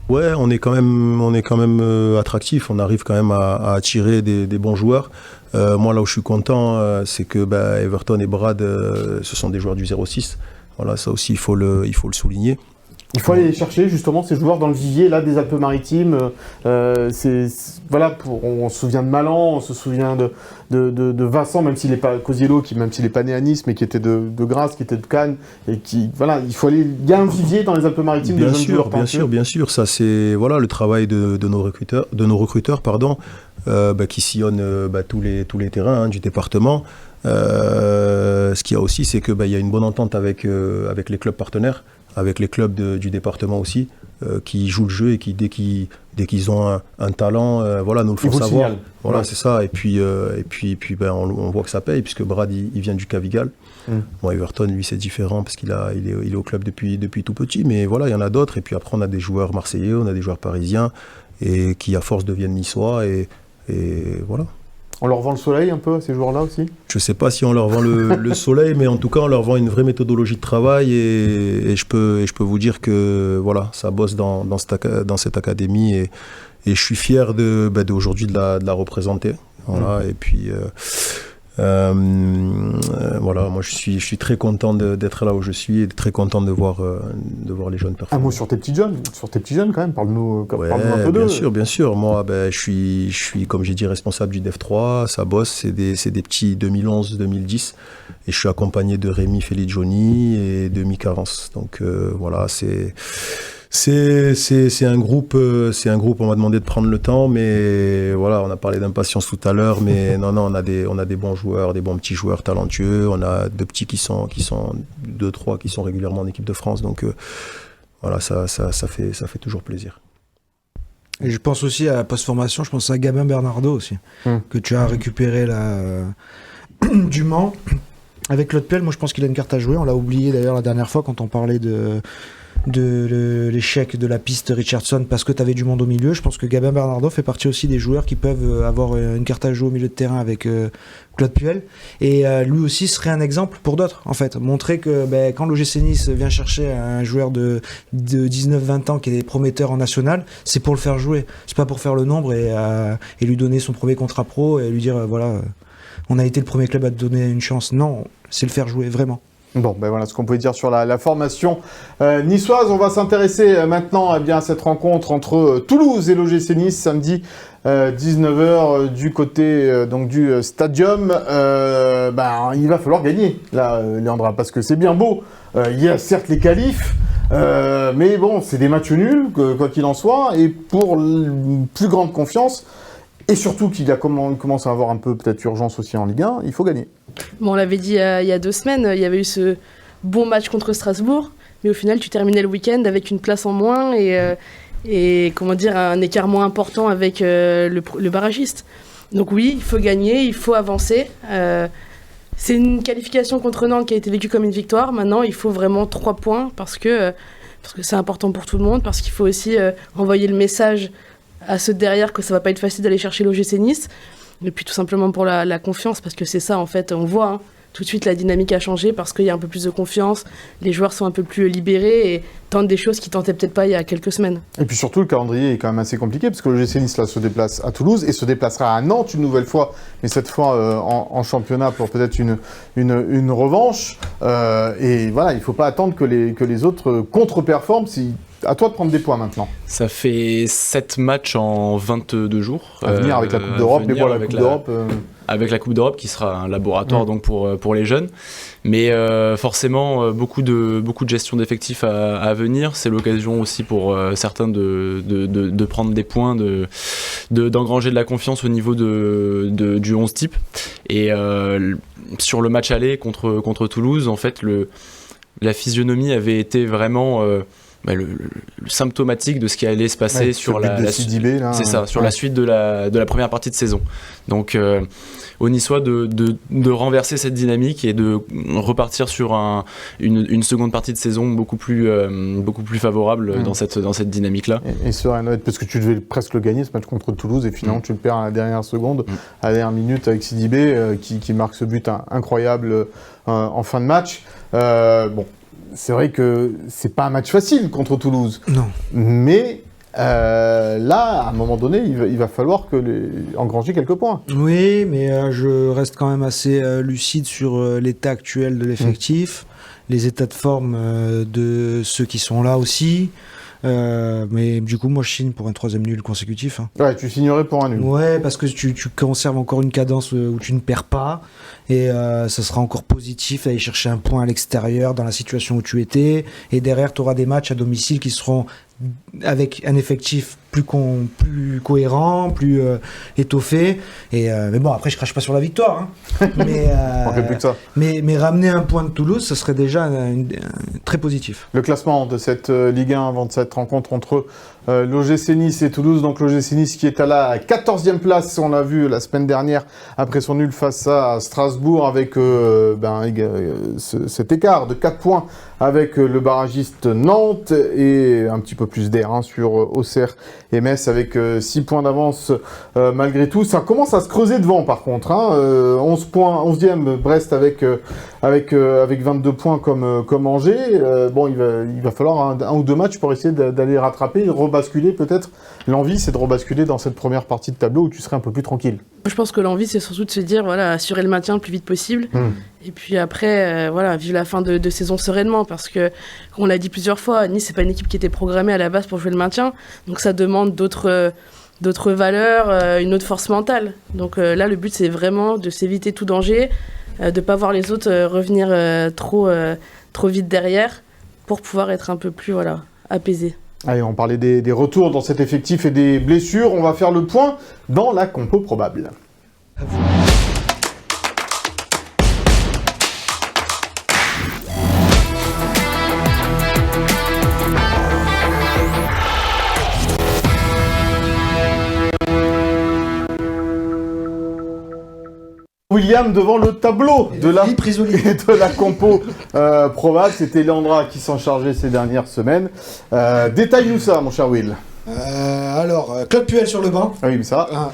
Ouais, on est quand même attractif, on arrive quand même à attirer des bons joueurs. Moi là où je suis content, c'est que Everton et Brad, ce sont des joueurs du 06. Voilà, ça aussi il faut le souligner. Il faut aller chercher justement ces joueurs dans le vivier là des Alpes-Maritimes. Voilà, on se souvient de Malan, on se souvient de Vincent, même s'il n'est pas Cosiello, même s'il n'est pas né à Nice, mais qui était de Grasse, qui était de Cannes, et qui voilà, il y a un vivier dans les Alpes-Maritimes de jeunes joueurs. Bien sûr, ça c'est voilà le travail de nos recruteurs, qui sillonnent tous les terrains du département. Ce qu'il y a aussi, c'est que il y a une bonne entente avec les clubs partenaires, avec les clubs du département aussi, qui jouent le jeu et qui dès qu'ils ont un talent, nous le font savoir. Voilà, ouais. C'est ça. Et puis on voit que ça paye, puisque Brad il vient du Cavigal. Bon, Everton, lui, c'est différent parce qu'il est au club depuis tout petit, mais voilà, il y en a d'autres. Et puis après, on a des joueurs marseillais, on a des joueurs parisiens, et qui à force deviennent niçois, et voilà. On leur vend le soleil un peu à ces joueurs-là aussi ? Je ne sais pas si on leur vend le soleil, mais en tout cas, on leur vend une vraie méthodologie de travail, et je peux vous dire que voilà, ça bosse dans cette académie, et je suis fier d'aujourd'hui de la représenter. Voilà, et puis voilà, moi je suis très content d'être là où je suis, et très content de voir les jeunes performer. Un mot sur tes petits jeunes quand même, parle-nous un peu d'eux. Bien sûr, moi je suis comme j'ai dit responsable du Dev 3, ça bosse, c'est des petits 2011-2010, et je suis accompagné de Rémi Feligioni et de Mika Rance, donc voilà, c'est un groupe, on m'a demandé de prendre le temps, mais voilà, on a parlé d'impatience tout à l'heure, mais non, on a des bons joueurs, des bons petits joueurs talentueux, on a deux petits qui sont 2-3 qui sont régulièrement en équipe de France, donc voilà, ça fait toujours plaisir. Et je pense aussi à la post-formation, je pense à Gabin Bernardo aussi, que tu as récupéré là du Mans. Avec Claude Puel, moi je pense qu'il a une carte à jouer, on l'a oublié d'ailleurs la dernière fois quand on parlait de l'échec de la piste Richardson parce que tu avais du monde au milieu. Je pense que Gabin Bernardo fait partie aussi des joueurs qui peuvent avoir une carte à jouer au milieu de terrain avec Claude Puel, et lui aussi serait un exemple pour d'autres en fait, montrer que quand l'OGC Nice vient chercher un joueur de 19-20 ans qui est prometteur en national, c'est pour le faire jouer, c'est pas pour faire le nombre et lui donner son premier contrat pro et lui dire voilà, on a été le premier club à te donner une chance. Non, c'est le faire jouer vraiment. Bon, voilà ce qu'on pouvait dire sur la formation niçoise. On va s'intéresser maintenant à cette rencontre entre Toulouse et l'OGC Nice samedi 19h du côté du stadium. Il va falloir gagner là, Léandra, parce que c'est bien beau. Il y a certes les qualifs, mais bon, c'est des matchs nuls, quoi qu'il en soit, et pour une plus grande confiance, et surtout qu'il commence à avoir un peu peut-être urgence aussi en Ligue 1, il faut gagner. Bon, on l'avait dit il y a 2 semaines, il y avait eu ce bon match contre Strasbourg, mais au final, tu terminais le week-end avec une place en moins et comment dire, un écart moins important avec le barragiste. Donc oui, il faut gagner, il faut avancer. C'est une qualification contre Nantes qui a été vécue comme une victoire. Maintenant, il faut vraiment 3 points parce que c'est important pour tout le monde, parce qu'il faut aussi envoyer le message à ceux derrière que ça va pas être facile d'aller chercher l'OGC Nice, et puis tout simplement pour la confiance, parce que c'est ça en fait, on voit tout de suite la dynamique a changé parce qu'il y a un peu plus de confiance, les joueurs sont un peu plus libérés et tentent des choses qu'ils tentaient peut-être pas il y a quelques semaines. Et puis surtout le calendrier est quand même assez compliqué parce que l'OGC Nice là se déplace à Toulouse et se déplacera à Nantes une nouvelle fois, mais cette fois en championnat pour peut-être une revanche, et voilà, il faut pas attendre que les autres contre-performent. À toi de prendre des points maintenant. Ça fait 7 matchs en 22 jours. À venir avec la Coupe d'Europe, mais bon, la Coupe d'Europe... Avec la Coupe d'Europe qui sera un laboratoire donc pour les jeunes. Mais forcément, beaucoup de gestion d'effectifs à venir. C'est l'occasion aussi pour certains de prendre des points, d'engranger de la confiance au niveau du 11 type. Et sur le match aller contre Toulouse, en fait, la physionomie avait été vraiment... le symptomatique de ce qui allait se passer sur la suite de la première partie de saison. Donc aux Niçois de renverser cette dynamique et de repartir sur une seconde partie de saison beaucoup plus favorable dans cette dynamique-là. Et sereine, parce que tu devais presque le gagner ce match contre Toulouse et finalement tu le perds à la dernière seconde, à la dernière minute avec Sidibé qui marque ce but incroyable en fin de match. C'est vrai que c'est pas un match facile contre Toulouse. Non. Mais là, à un moment donné, il va falloir engranger quelques points. Oui, mais je reste quand même assez lucide sur l'état actuel de l'effectif. les états de forme de ceux qui sont là aussi. Mais du coup, moi, je signe pour un 3e nul consécutif. Hein. Ouais, tu signerais pour un nul. Ouais, parce que tu conserves encore une cadence où tu ne perds pas. Et ça sera encore positif d'aller chercher un point à l'extérieur dans la situation où tu étais. Et derrière, tu auras des matchs à domicile qui seront avec un effectif plus cohérent, plus étoffé. Mais bon, après, je crache pas sur la victoire. Hein. On fait plus que ça. Mais ramener un point de Toulouse, ça serait déjà très positif. Le classement de cette Ligue 1 avant de cette rencontre entre l'OGC Nice et Toulouse. Donc l'OGC Nice qui est à la 14e place, on l'a vu la semaine dernière, après son nul face à Strasbourg, avec cet écart de 4 points avec le barragiste Nantes et un petit peu plus d'air sur Auxerre et Metz avec 6 points d'avance malgré tout. Ça commence à se creuser devant par contre. 11 points, 11e Brest avec 22 points comme Angers. Il va falloir un ou deux matchs pour essayer d'aller rattraper, rebasculer peut-être. L'envie, c'est de rebasculer dans cette première partie de tableau où tu serais un peu plus tranquille. Je pense que l'envie, c'est surtout de se dire, assurer le maintien le plus vite possible. Et puis après, vivre la fin de saison sereinement. Parce que, on l'a dit plusieurs fois, Nice, c'est pas une équipe qui était programmée à la base pour jouer le maintien. Donc ça demande d'autres valeurs, une autre force mentale. Donc là, le but, c'est vraiment de s'éviter tout danger, de pas voir les autres revenir trop vite derrière pour pouvoir être un peu plus apaisé. Allez, on parlait des retours dans cet effectif et des blessures. On va faire le point dans la compo probable. William devant le tableau de la compo probable. C'était Leandra qui s'en chargeait ces dernières semaines. Détaille-nous ça, mon cher Will. Claude Puel sur le banc. Ah oui, mais ça.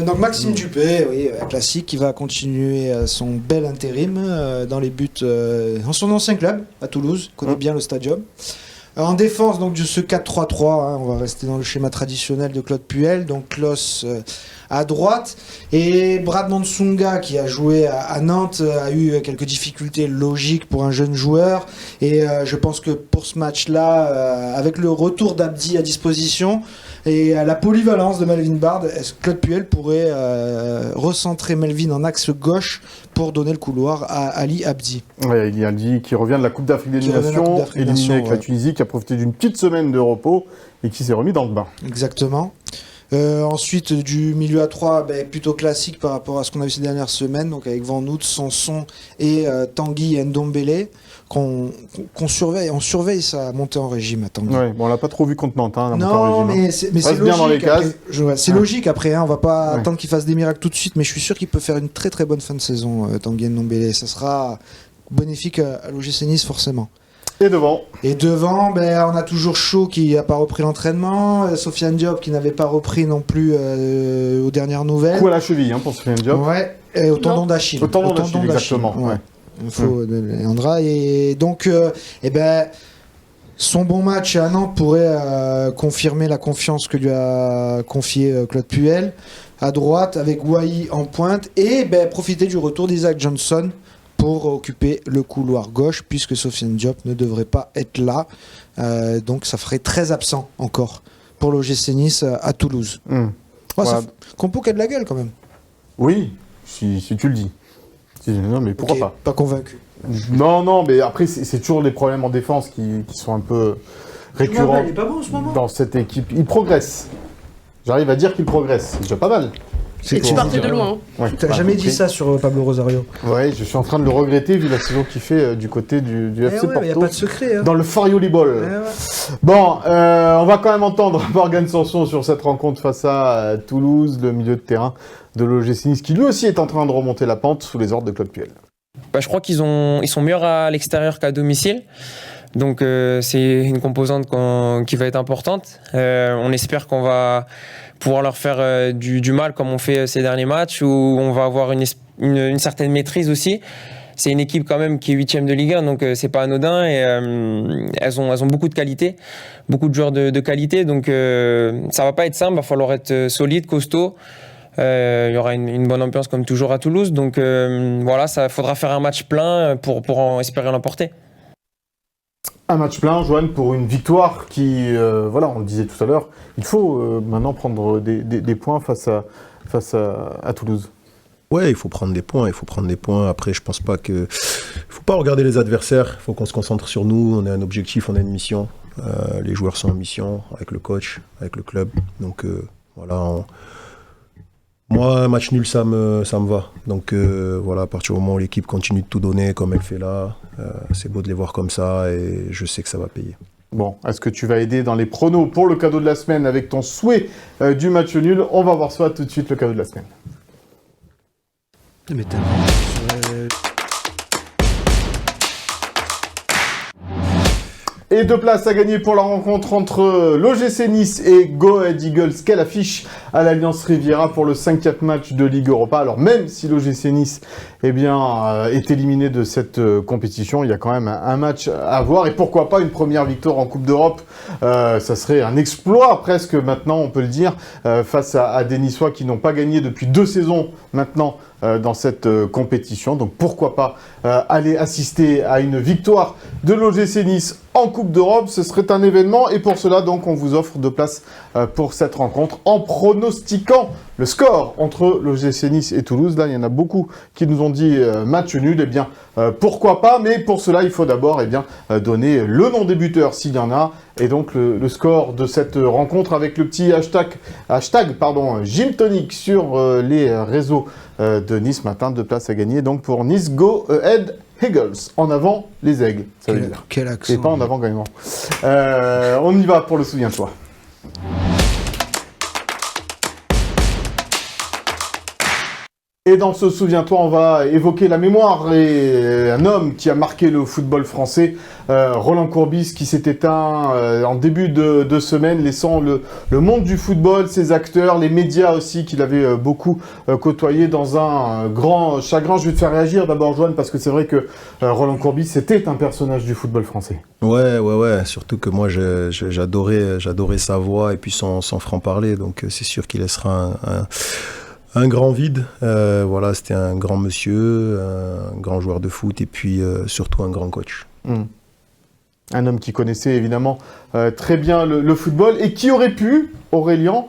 Donc Maxime Dupé, oui, classique, qui va continuer son bel intérim dans les buts dans son ancien club à Toulouse, connaît bien le stadium. En défense, donc de ce 4-3-3, on va rester dans le schéma traditionnel de Claude Puel, donc Klos à droite, et Brad Mansunga qui a joué à Nantes a eu quelques difficultés logiques pour un jeune joueur, et je pense que pour ce match-là, avec le retour d'Abdi à disposition et la polyvalence de Melvin Bard, Claude Puel pourrait recentrer Melvin en axe gauche pour donner le couloir à Ali Abdi. Oui, Ali Abdi qui revient de la Coupe d'Afrique des Nations, éliminé avec la Tunisie, qui a profité d'une petite semaine de repos et qui s'est remis dans le bain. Exactement. Ensuite, du milieu à 3, plutôt classique par rapport à ce qu'on a vu ces dernières semaines, donc avec Van Hout, Sanson et Tanguy Ndombele, qu'on surveille. On surveille sa montée en régime à Tanguy. Ouais, on l'a pas trop vu contre Nantes, la montée non, en régime. Mais c'est logique. Bien dans les cases. C'est logique après, on va pas attendre qu'il fasse des miracles tout de suite, mais je suis sûr qu'il peut faire une très très bonne fin de saison, Tanguy Ndombele. Ça sera bénéfique à l'OGC Nice forcément. Et devant, on a toujours Shaw qui n'a pas repris l'entraînement, Sofiane Diop qui n'avait pas repris non plus aux dernières nouvelles. Coup à la cheville pour Sofiane Diop. Ouais, et au tendon d'Achille. Au tendon d'Achille, exactement. Ouais. Info de Leandra. Et donc, son bon match à Nantes pourrait confirmer la confiance que lui a confiée Claude Puel. À droite, avec Wai en pointe, et profiter du retour d'Isaac Johnson pour occuper le couloir gauche, puisque Sofiane Diop ne devrait pas être là. Donc ça ferait 13 absents encore pour l'OGC Nice à Toulouse. Compo qui a de la gueule quand même. Oui, si tu le dis. Non, mais pourquoi pas. Pas convaincu. Non, mais après, c'est toujours les problèmes en défense qui sont un peu récurrents il est pas bon en ce moment. dans cette équipe. Il progresse. J'arrive à dire qu'il progresse. C'est déjà pas mal. Et tu partais de loin. Ouais, t'as jamais dit ça sur Pablo Rosario. Ouais, je suis en train de le regretter vu la saison qu'il fait du côté du FC Porto. Il n'y a pas de secret. Dans le Farioli Ball. Bon, on va quand même entendre Morgan Sanson sur cette rencontre face à Toulouse, le milieu de terrain de l'OGC Nice, qui lui aussi est en train de remonter la pente sous les ordres de Claude Puel. Je crois qu'ils sont meilleurs à l'extérieur qu'à domicile. Donc c'est une composante qui va être importante. On espère qu'on va pouvoir leur faire du mal comme on fait ces derniers matchs, où on va avoir une certaine maîtrise aussi. C'est une équipe quand même qui est 8e de Ligue 1, donc c'est pas anodin, et elles ont beaucoup de qualité, beaucoup de joueurs de qualité, donc ça va pas être simple, il va falloir être solide, costaud, Il y aura une bonne ambiance comme toujours à Toulouse. Donc voilà, ça faudra faire un match plein pour en espérer l'emporter. Un match plein, Johan, pour une victoire qui, voilà, on le disait tout à l'heure, il faut maintenant prendre des points face à Toulouse. Ouais, il faut prendre des points. Après, je pense pas que... faut pas regarder les adversaires. Il faut qu'on se concentre sur nous. On a un objectif, on a une mission. Les joueurs sont en mission avec le coach, avec le club. Donc voilà. Moi, un match nul, ça me va. Donc voilà, à partir du moment où l'équipe continue de tout donner comme elle fait là, c'est beau de les voir comme ça et je sais que ça va payer. Bon, est-ce que tu vas aider dans les pronos pour le cadeau de la semaine avec ton souhait du match nul? On va voir ça tout de suite, le cadeau de la semaine. Mais Et 2 places à gagner pour la rencontre entre l'OGC Nice et Go Ahead Eagles. Quelle affiche à l'Alliance Riviera pour le 5e match de Ligue Europa. Alors même si l'OGC Nice est éliminé de cette compétition, il y a quand même un match à voir. Et pourquoi pas une première victoire en Coupe d'Europe. Ça serait un exploit presque maintenant, on peut le dire, face à des Niçois qui n'ont pas gagné depuis 2 saisons maintenant dans cette compétition. Donc pourquoi pas aller assister à une victoire de l'OGC Nice en Coupe d'Europe. Ce serait un événement et pour cela donc on vous offre 2 places pour cette rencontre en pronostiquant le score entre l'OGC Nice et Toulouse. Là il y en a beaucoup qui nous ont dit match nul. Eh bien pourquoi pas, mais pour cela il faut d'abord donner le nom des buteurs s'il y en a et donc le score de cette rencontre avec le petit hashtag Gymtonic sur les réseaux de Nice Matin. 2 places à gagner donc pour Nice Go Ahead Eagles. En avant les aigles, ça veut dire. Quel accent. Et pas en avant gagnant. On y va pour le souviens-toi. Et dans ce souviens-toi, on va évoquer la mémoire et un homme qui a marqué le football français, Roland Courbis, qui s'est éteint en début de semaine, laissant le monde du football, ses acteurs, les médias aussi, qu'il avait beaucoup côtoyé dans un grand chagrin. Je vais te faire réagir d'abord, Joanne, parce que c'est vrai que Roland Courbis, c'était un personnage du football français. Ouais. Surtout que moi, j'adorais sa voix et puis son franc-parler. Donc c'est sûr qu'il laissera un grand vide. Voilà, c'était un grand monsieur, un grand joueur de foot et puis surtout un grand coach. Un homme qui connaissait évidemment très bien le football et qui aurait pu, Aurélien,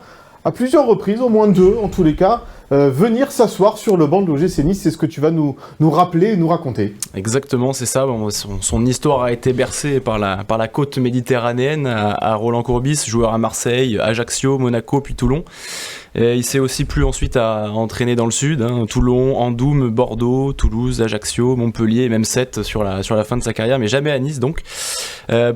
à plusieurs reprises, au moins 2 en tous les cas, venir s'asseoir sur le banc de l'OGC Nice. C'est ce que tu vas nous rappeler et nous raconter. Exactement, c'est ça. Bon, son histoire a été bercée par la côte méditerranéenne à Roland Courbis, joueur à Marseille, Ajaccio, Monaco puis Toulon. Et il s'est aussi plu ensuite à entraîner dans le sud, Toulon, Andoum, Bordeaux, Toulouse, Ajaccio, Montpellier et même 7 sur la fin de sa carrière, mais jamais à Nice donc.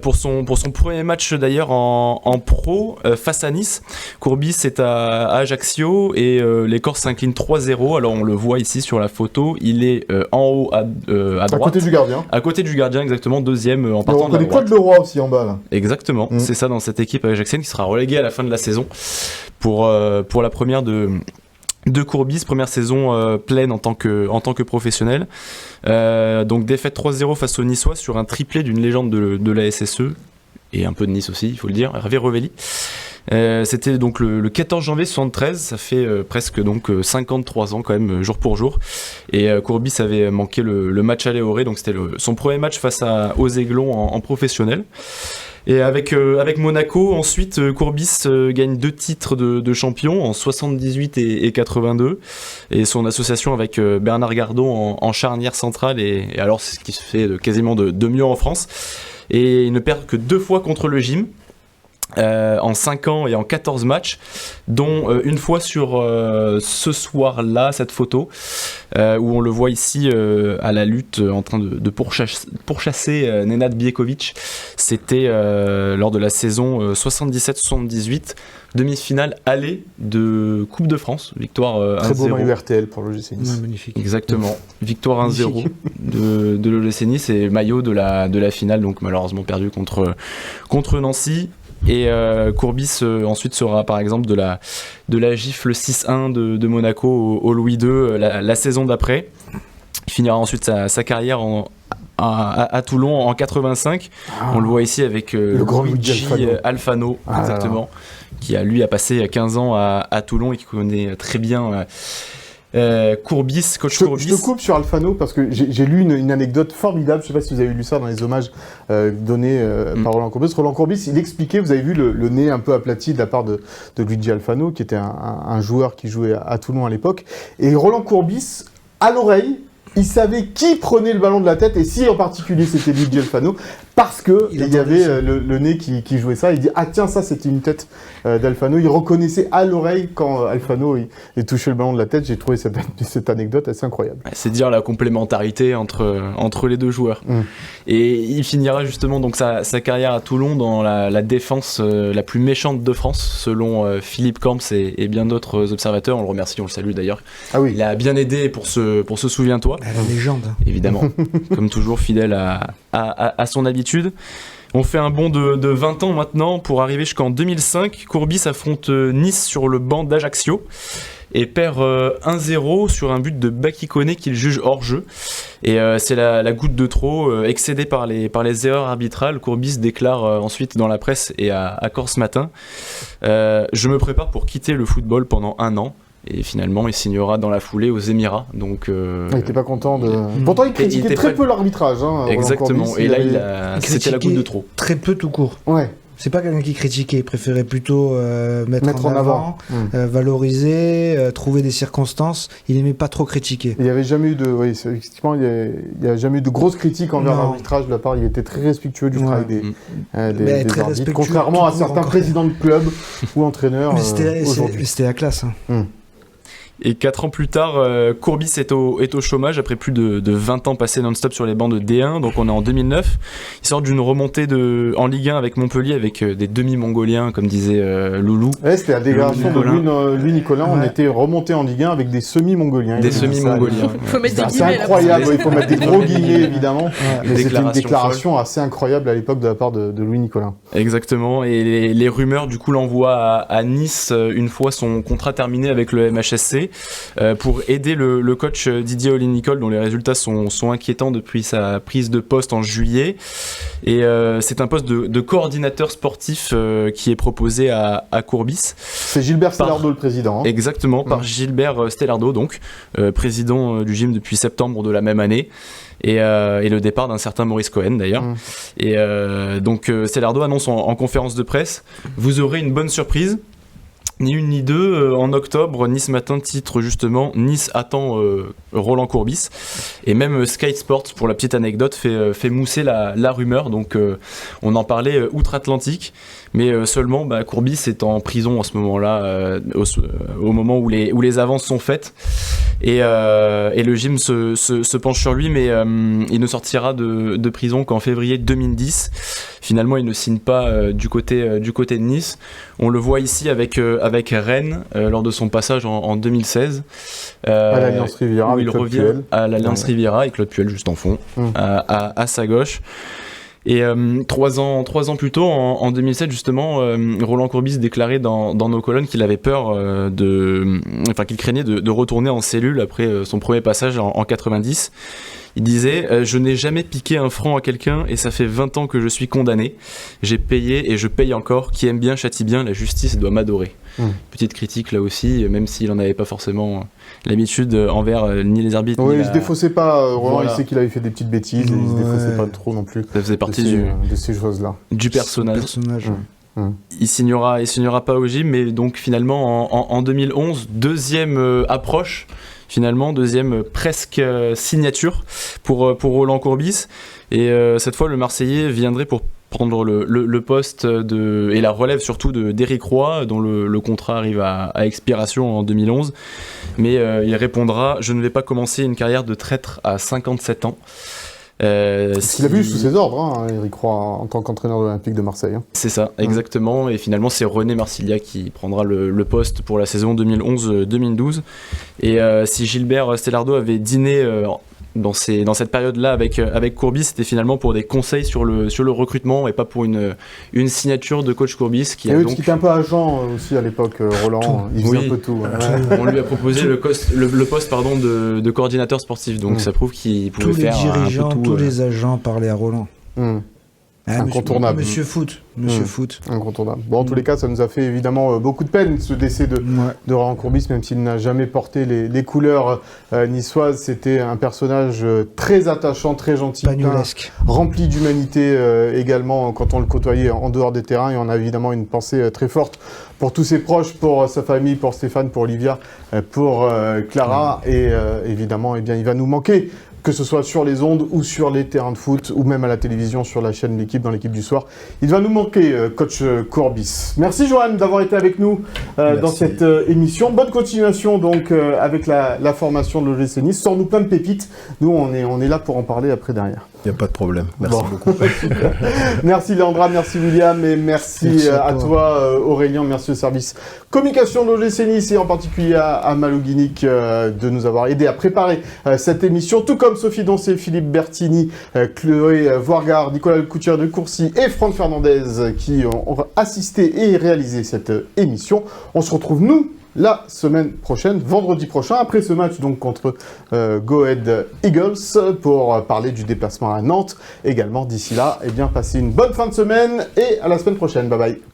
Pour son premier match d'ailleurs en pro face à Nice, Courbis est à Ajaccio et les Corses s'inclinent 3-0. Alors on le voit ici sur la photo, il est en haut à droite. À côté du gardien. À côté du gardien, exactement, deuxième en partant de la droite. On connaît Claude Leroy aussi en bas là. Exactement, c'est ça dans cette équipe ajaxienne qui sera reléguée à la fin de la saison pour la première de Courbis, première saison pleine en tant que professionnel. Donc défaite 3-0 face aux Niçois sur un triplé d'une légende de la SSE et un peu de Nice aussi, il faut le dire, Hervé Revelli. C'était donc le 14 janvier 73, ça fait presque donc 53 ans quand même, jour pour jour. Et Courbis avait manqué le match aller au Ré, donc c'était son premier match face aux Aiglons en professionnel. Et avec Monaco, ensuite, Courbis gagne 2 titres de champion en 78 et 82. Et son association avec Bernard Gardon en charnière centrale, et alors c'est ce qui se fait quasiment de mieux en France. Et il ne perd que 2 fois contre le Gym. En 5 ans et en 14 matchs, dont une fois sur ce soir-là, cette photo, où on le voit ici à la lutte en train de pourchasser Nenad Biekovic. C'était lors de la saison 77-78, demi-finale aller de Coupe de France, victoire 1-0. Très beau maillot RTL pour l'OGC Nice. Ouais, magnifique. Exactement, victoire 1-0 de l'OGC Nice et maillot de la finale, donc malheureusement perdu contre Nancy. Et Courbis ensuite sera par exemple de la gifle 6-1 de Monaco au Louis II la saison d'après. Il finira ensuite sa carrière à Toulon en 85. On le voit ici avec le grand Luigi Alfano, exactement, qui a passé 15 ans à Toulon et qui connaît très bien Courbis, coach Courbis. Je te coupe sur Alfano parce que j'ai lu une anecdote formidable. Je ne sais pas si vous avez lu ça dans les hommages donnés par Roland Courbis. Roland Courbis, il expliquait, vous avez vu le nez un peu aplati de la part de Luigi Alfano, qui était un joueur qui jouait à Toulon à l'époque. Et Roland Courbis, à l'oreille, il savait qui prenait le ballon de la tête et si en particulier c'était Luigi Alfano, parce que il y avait le nez qui jouait ça. Il dit ah tiens, ça c'était une tête d'Alfano. Il reconnaissait à l'oreille quand Alfano il touchait le ballon de la tête. J'ai trouvé cette anecdote assez incroyable. C'est dire la complémentarité entre les deux joueurs. Et il finira justement donc sa carrière à Toulon dans la défense la plus méchante de France, selon Philippe Camps et bien d'autres observateurs. On le remercie, on le salue d'ailleurs. Ah oui. Il a bien aidé pour ce Souviens-toi. La légende. Évidemment, comme toujours fidèle à son habitude. On fait un bond de 20 ans maintenant pour arriver jusqu'en 2005. Courbis affronte Nice sur le banc d'Ajaccio et perd 1-0 sur un but de Baki Koné qu'il juge hors jeu. Et c'est la goutte de trop, excédé par les erreurs arbitrales. Courbis déclare ensuite dans la presse et à Corse Matin je me prépare pour quitter le football pendant 1 an. Et finalement, il signera dans la foulée aux Émirats. Donc, il n'était pas content de. Pourtant, il critiquait très peu l'arbitrage. Exactement. Courbis, et là, c'était la goutte de trop. Très peu tout court. Ouais. C'est pas quelqu'un qui critiquait, il préférait plutôt mettre en avant. Valoriser, trouver des circonstances. Il aimait pas trop critiquer. Il n'y avait jamais eu effectivement, il y a jamais eu de grosses critiques envers l'arbitrage de la part. Il était très respectueux du travail des arbitres, contrairement à certains présidents de clubs ou entraîneurs aujourd'hui. C'était la classe. Et 4 ans plus tard, Courbis est au chômage après plus de 20 ans passés non-stop sur les bancs de D1. Donc on est en 2009. Il sort d'une remontée en Ligue 1 avec Montpellier avec des demi-mongoliens, comme disait Loulou. Ouais, c'était la dégradation de Louis Nicolin. On était remonté en Ligue 1 avec des semi-mongoliens. Des semi-mongoliens. Il faut mettre des guillemets. C'est incroyable, il faut mettre des gros guillemets évidemment. Mais c'était une déclaration folle. assez incroyable à l'époque de la part de Louis Nicolin. Exactement. Et les rumeurs du coup l'envoient à Nice une fois son contrat terminé avec le MHSC. Pour aider le coach Didier Olly-Nicole, dont les résultats sont inquiétants depuis sa prise de poste en juillet. Et c'est un poste de coordinateur sportif qui est proposé à Courbis. C'est Gilbert Stellardo le président. Exactement, par Gilbert Stellardo, donc président du gym depuis septembre de la même année. Et le départ d'un certain Maurice Cohen d'ailleurs. Et donc Stellardo annonce en conférence de presse: vous aurez une bonne surprise. Ni une ni deux, en octobre, Nice Matin titre justement Nice attend Roland Courbis. Et même Sky Sports, pour la petite anecdote, fait mousser la rumeur. Donc on en parlait outre-Atlantique, mais seulement Courbis est en prison en ce moment-là, au moment où les avances sont faites. Et le gym se penche sur lui, mais il ne sortira de prison qu'en février 2010. Finalement, il ne signe pas du côté de Nice. On le voit ici avec Rennes lors de son passage en 2016. À l'Alliance Riviera, où il revient à l'Alliance Riviera et Claude Puel juste en fond, à sa gauche. Et 3 ans plus tôt, en 2007 justement, Roland Courbis déclarait dans nos colonnes qu'il avait peur qu'il craignait de retourner en cellule après son premier passage en 90. Il disait je n'ai jamais piqué un franc à quelqu'un et ça fait 20 ans que je suis condamné. J'ai payé et je paye encore. Qui aime bien châtie bien, la justice doit m'adorer. Petite critique là aussi, même s'il n'en avait pas forcément l'habitude envers ni les arbitres. Oui, il se défaussait pas. Roland, il sait qu'il avait fait des petites bêtises et il se défaussait pas trop non plus. Ça faisait partie de ces choses-là. Du personnage. Il signera pas au gym, mais donc finalement en 2011, deuxième approche. Finalement, deuxième presque signature pour Roland Courbis. Et cette fois, le Marseillais viendrait pour prendre le poste et la relève surtout d'Éric Roy, dont le contrat arrive à expiration en 2011. Mais il répondra: je ne vais pas commencer une carrière de traître à 57 ans. Il a vu sous ses ordres, Éric Roy, en tant qu'entraîneur de l'Olympique de Marseille. C'est ça, exactement. Et finalement, c'est René Marcillia qui prendra le poste pour la saison 2011-2012. Et si Gilbert Stellardo avait dîné dans cette période-là avec Courbis, c'était finalement pour des conseils sur le recrutement et pas pour une signature de coach Courbis qui et a oui, donc... qui était un peu agent aussi à l'époque, Roland. Il faisait un peu tout. On lui a proposé le poste de coordinateur sportif, donc ça prouve qu'il pouvait faire tous les dirigeants, un peu tout. Tous les agents parlaient à Roland. Incontournable. Monsieur Foot. Incontournable. Bon, en tous les cas, ça nous a fait évidemment beaucoup de peine, ce décès de Roland Courbis, même s'il n'a jamais porté les couleurs niçoises. C'était un personnage très attachant, très gentil, rempli d'humanité également quand on le côtoyait en dehors des terrains. Et on a évidemment une pensée très forte pour tous ses proches, pour sa famille, pour Stéphane, pour Olivia, pour Clara. Et évidemment, il va nous manquer, que ce soit sur les ondes ou sur les terrains de foot, ou même à la télévision sur la chaîne L'équipe, dans l'équipe du soir. Il va nous manquer, coach Courbis. Merci Johan d'avoir été avec nous dans cette émission. Bonne continuation donc avec la formation de l'OGC Nice. Sors-nous plein de pépites. Nous, on est là pour en parler après derrière. Il n'y a pas de problème. Merci beaucoup. Merci Léandra, merci William et merci à toi Aurélien. Merci au service communication de l'OGC Nice et en particulier à Malou Guinic de nous avoir aidé à préparer cette émission, tout comme Sophie Doncé, Philippe Bertini, Chloé Voirgard, Nicolas Coutier de Courcy et Franck Fernandez qui ont assisté et réalisé cette émission. On se retrouve nous la semaine prochaine, vendredi prochain, après ce match donc contre Go Ahead Eagles, pour parler du déplacement à Nantes. Également, d'ici là, passez une bonne fin de semaine et à la semaine prochaine. Bye bye.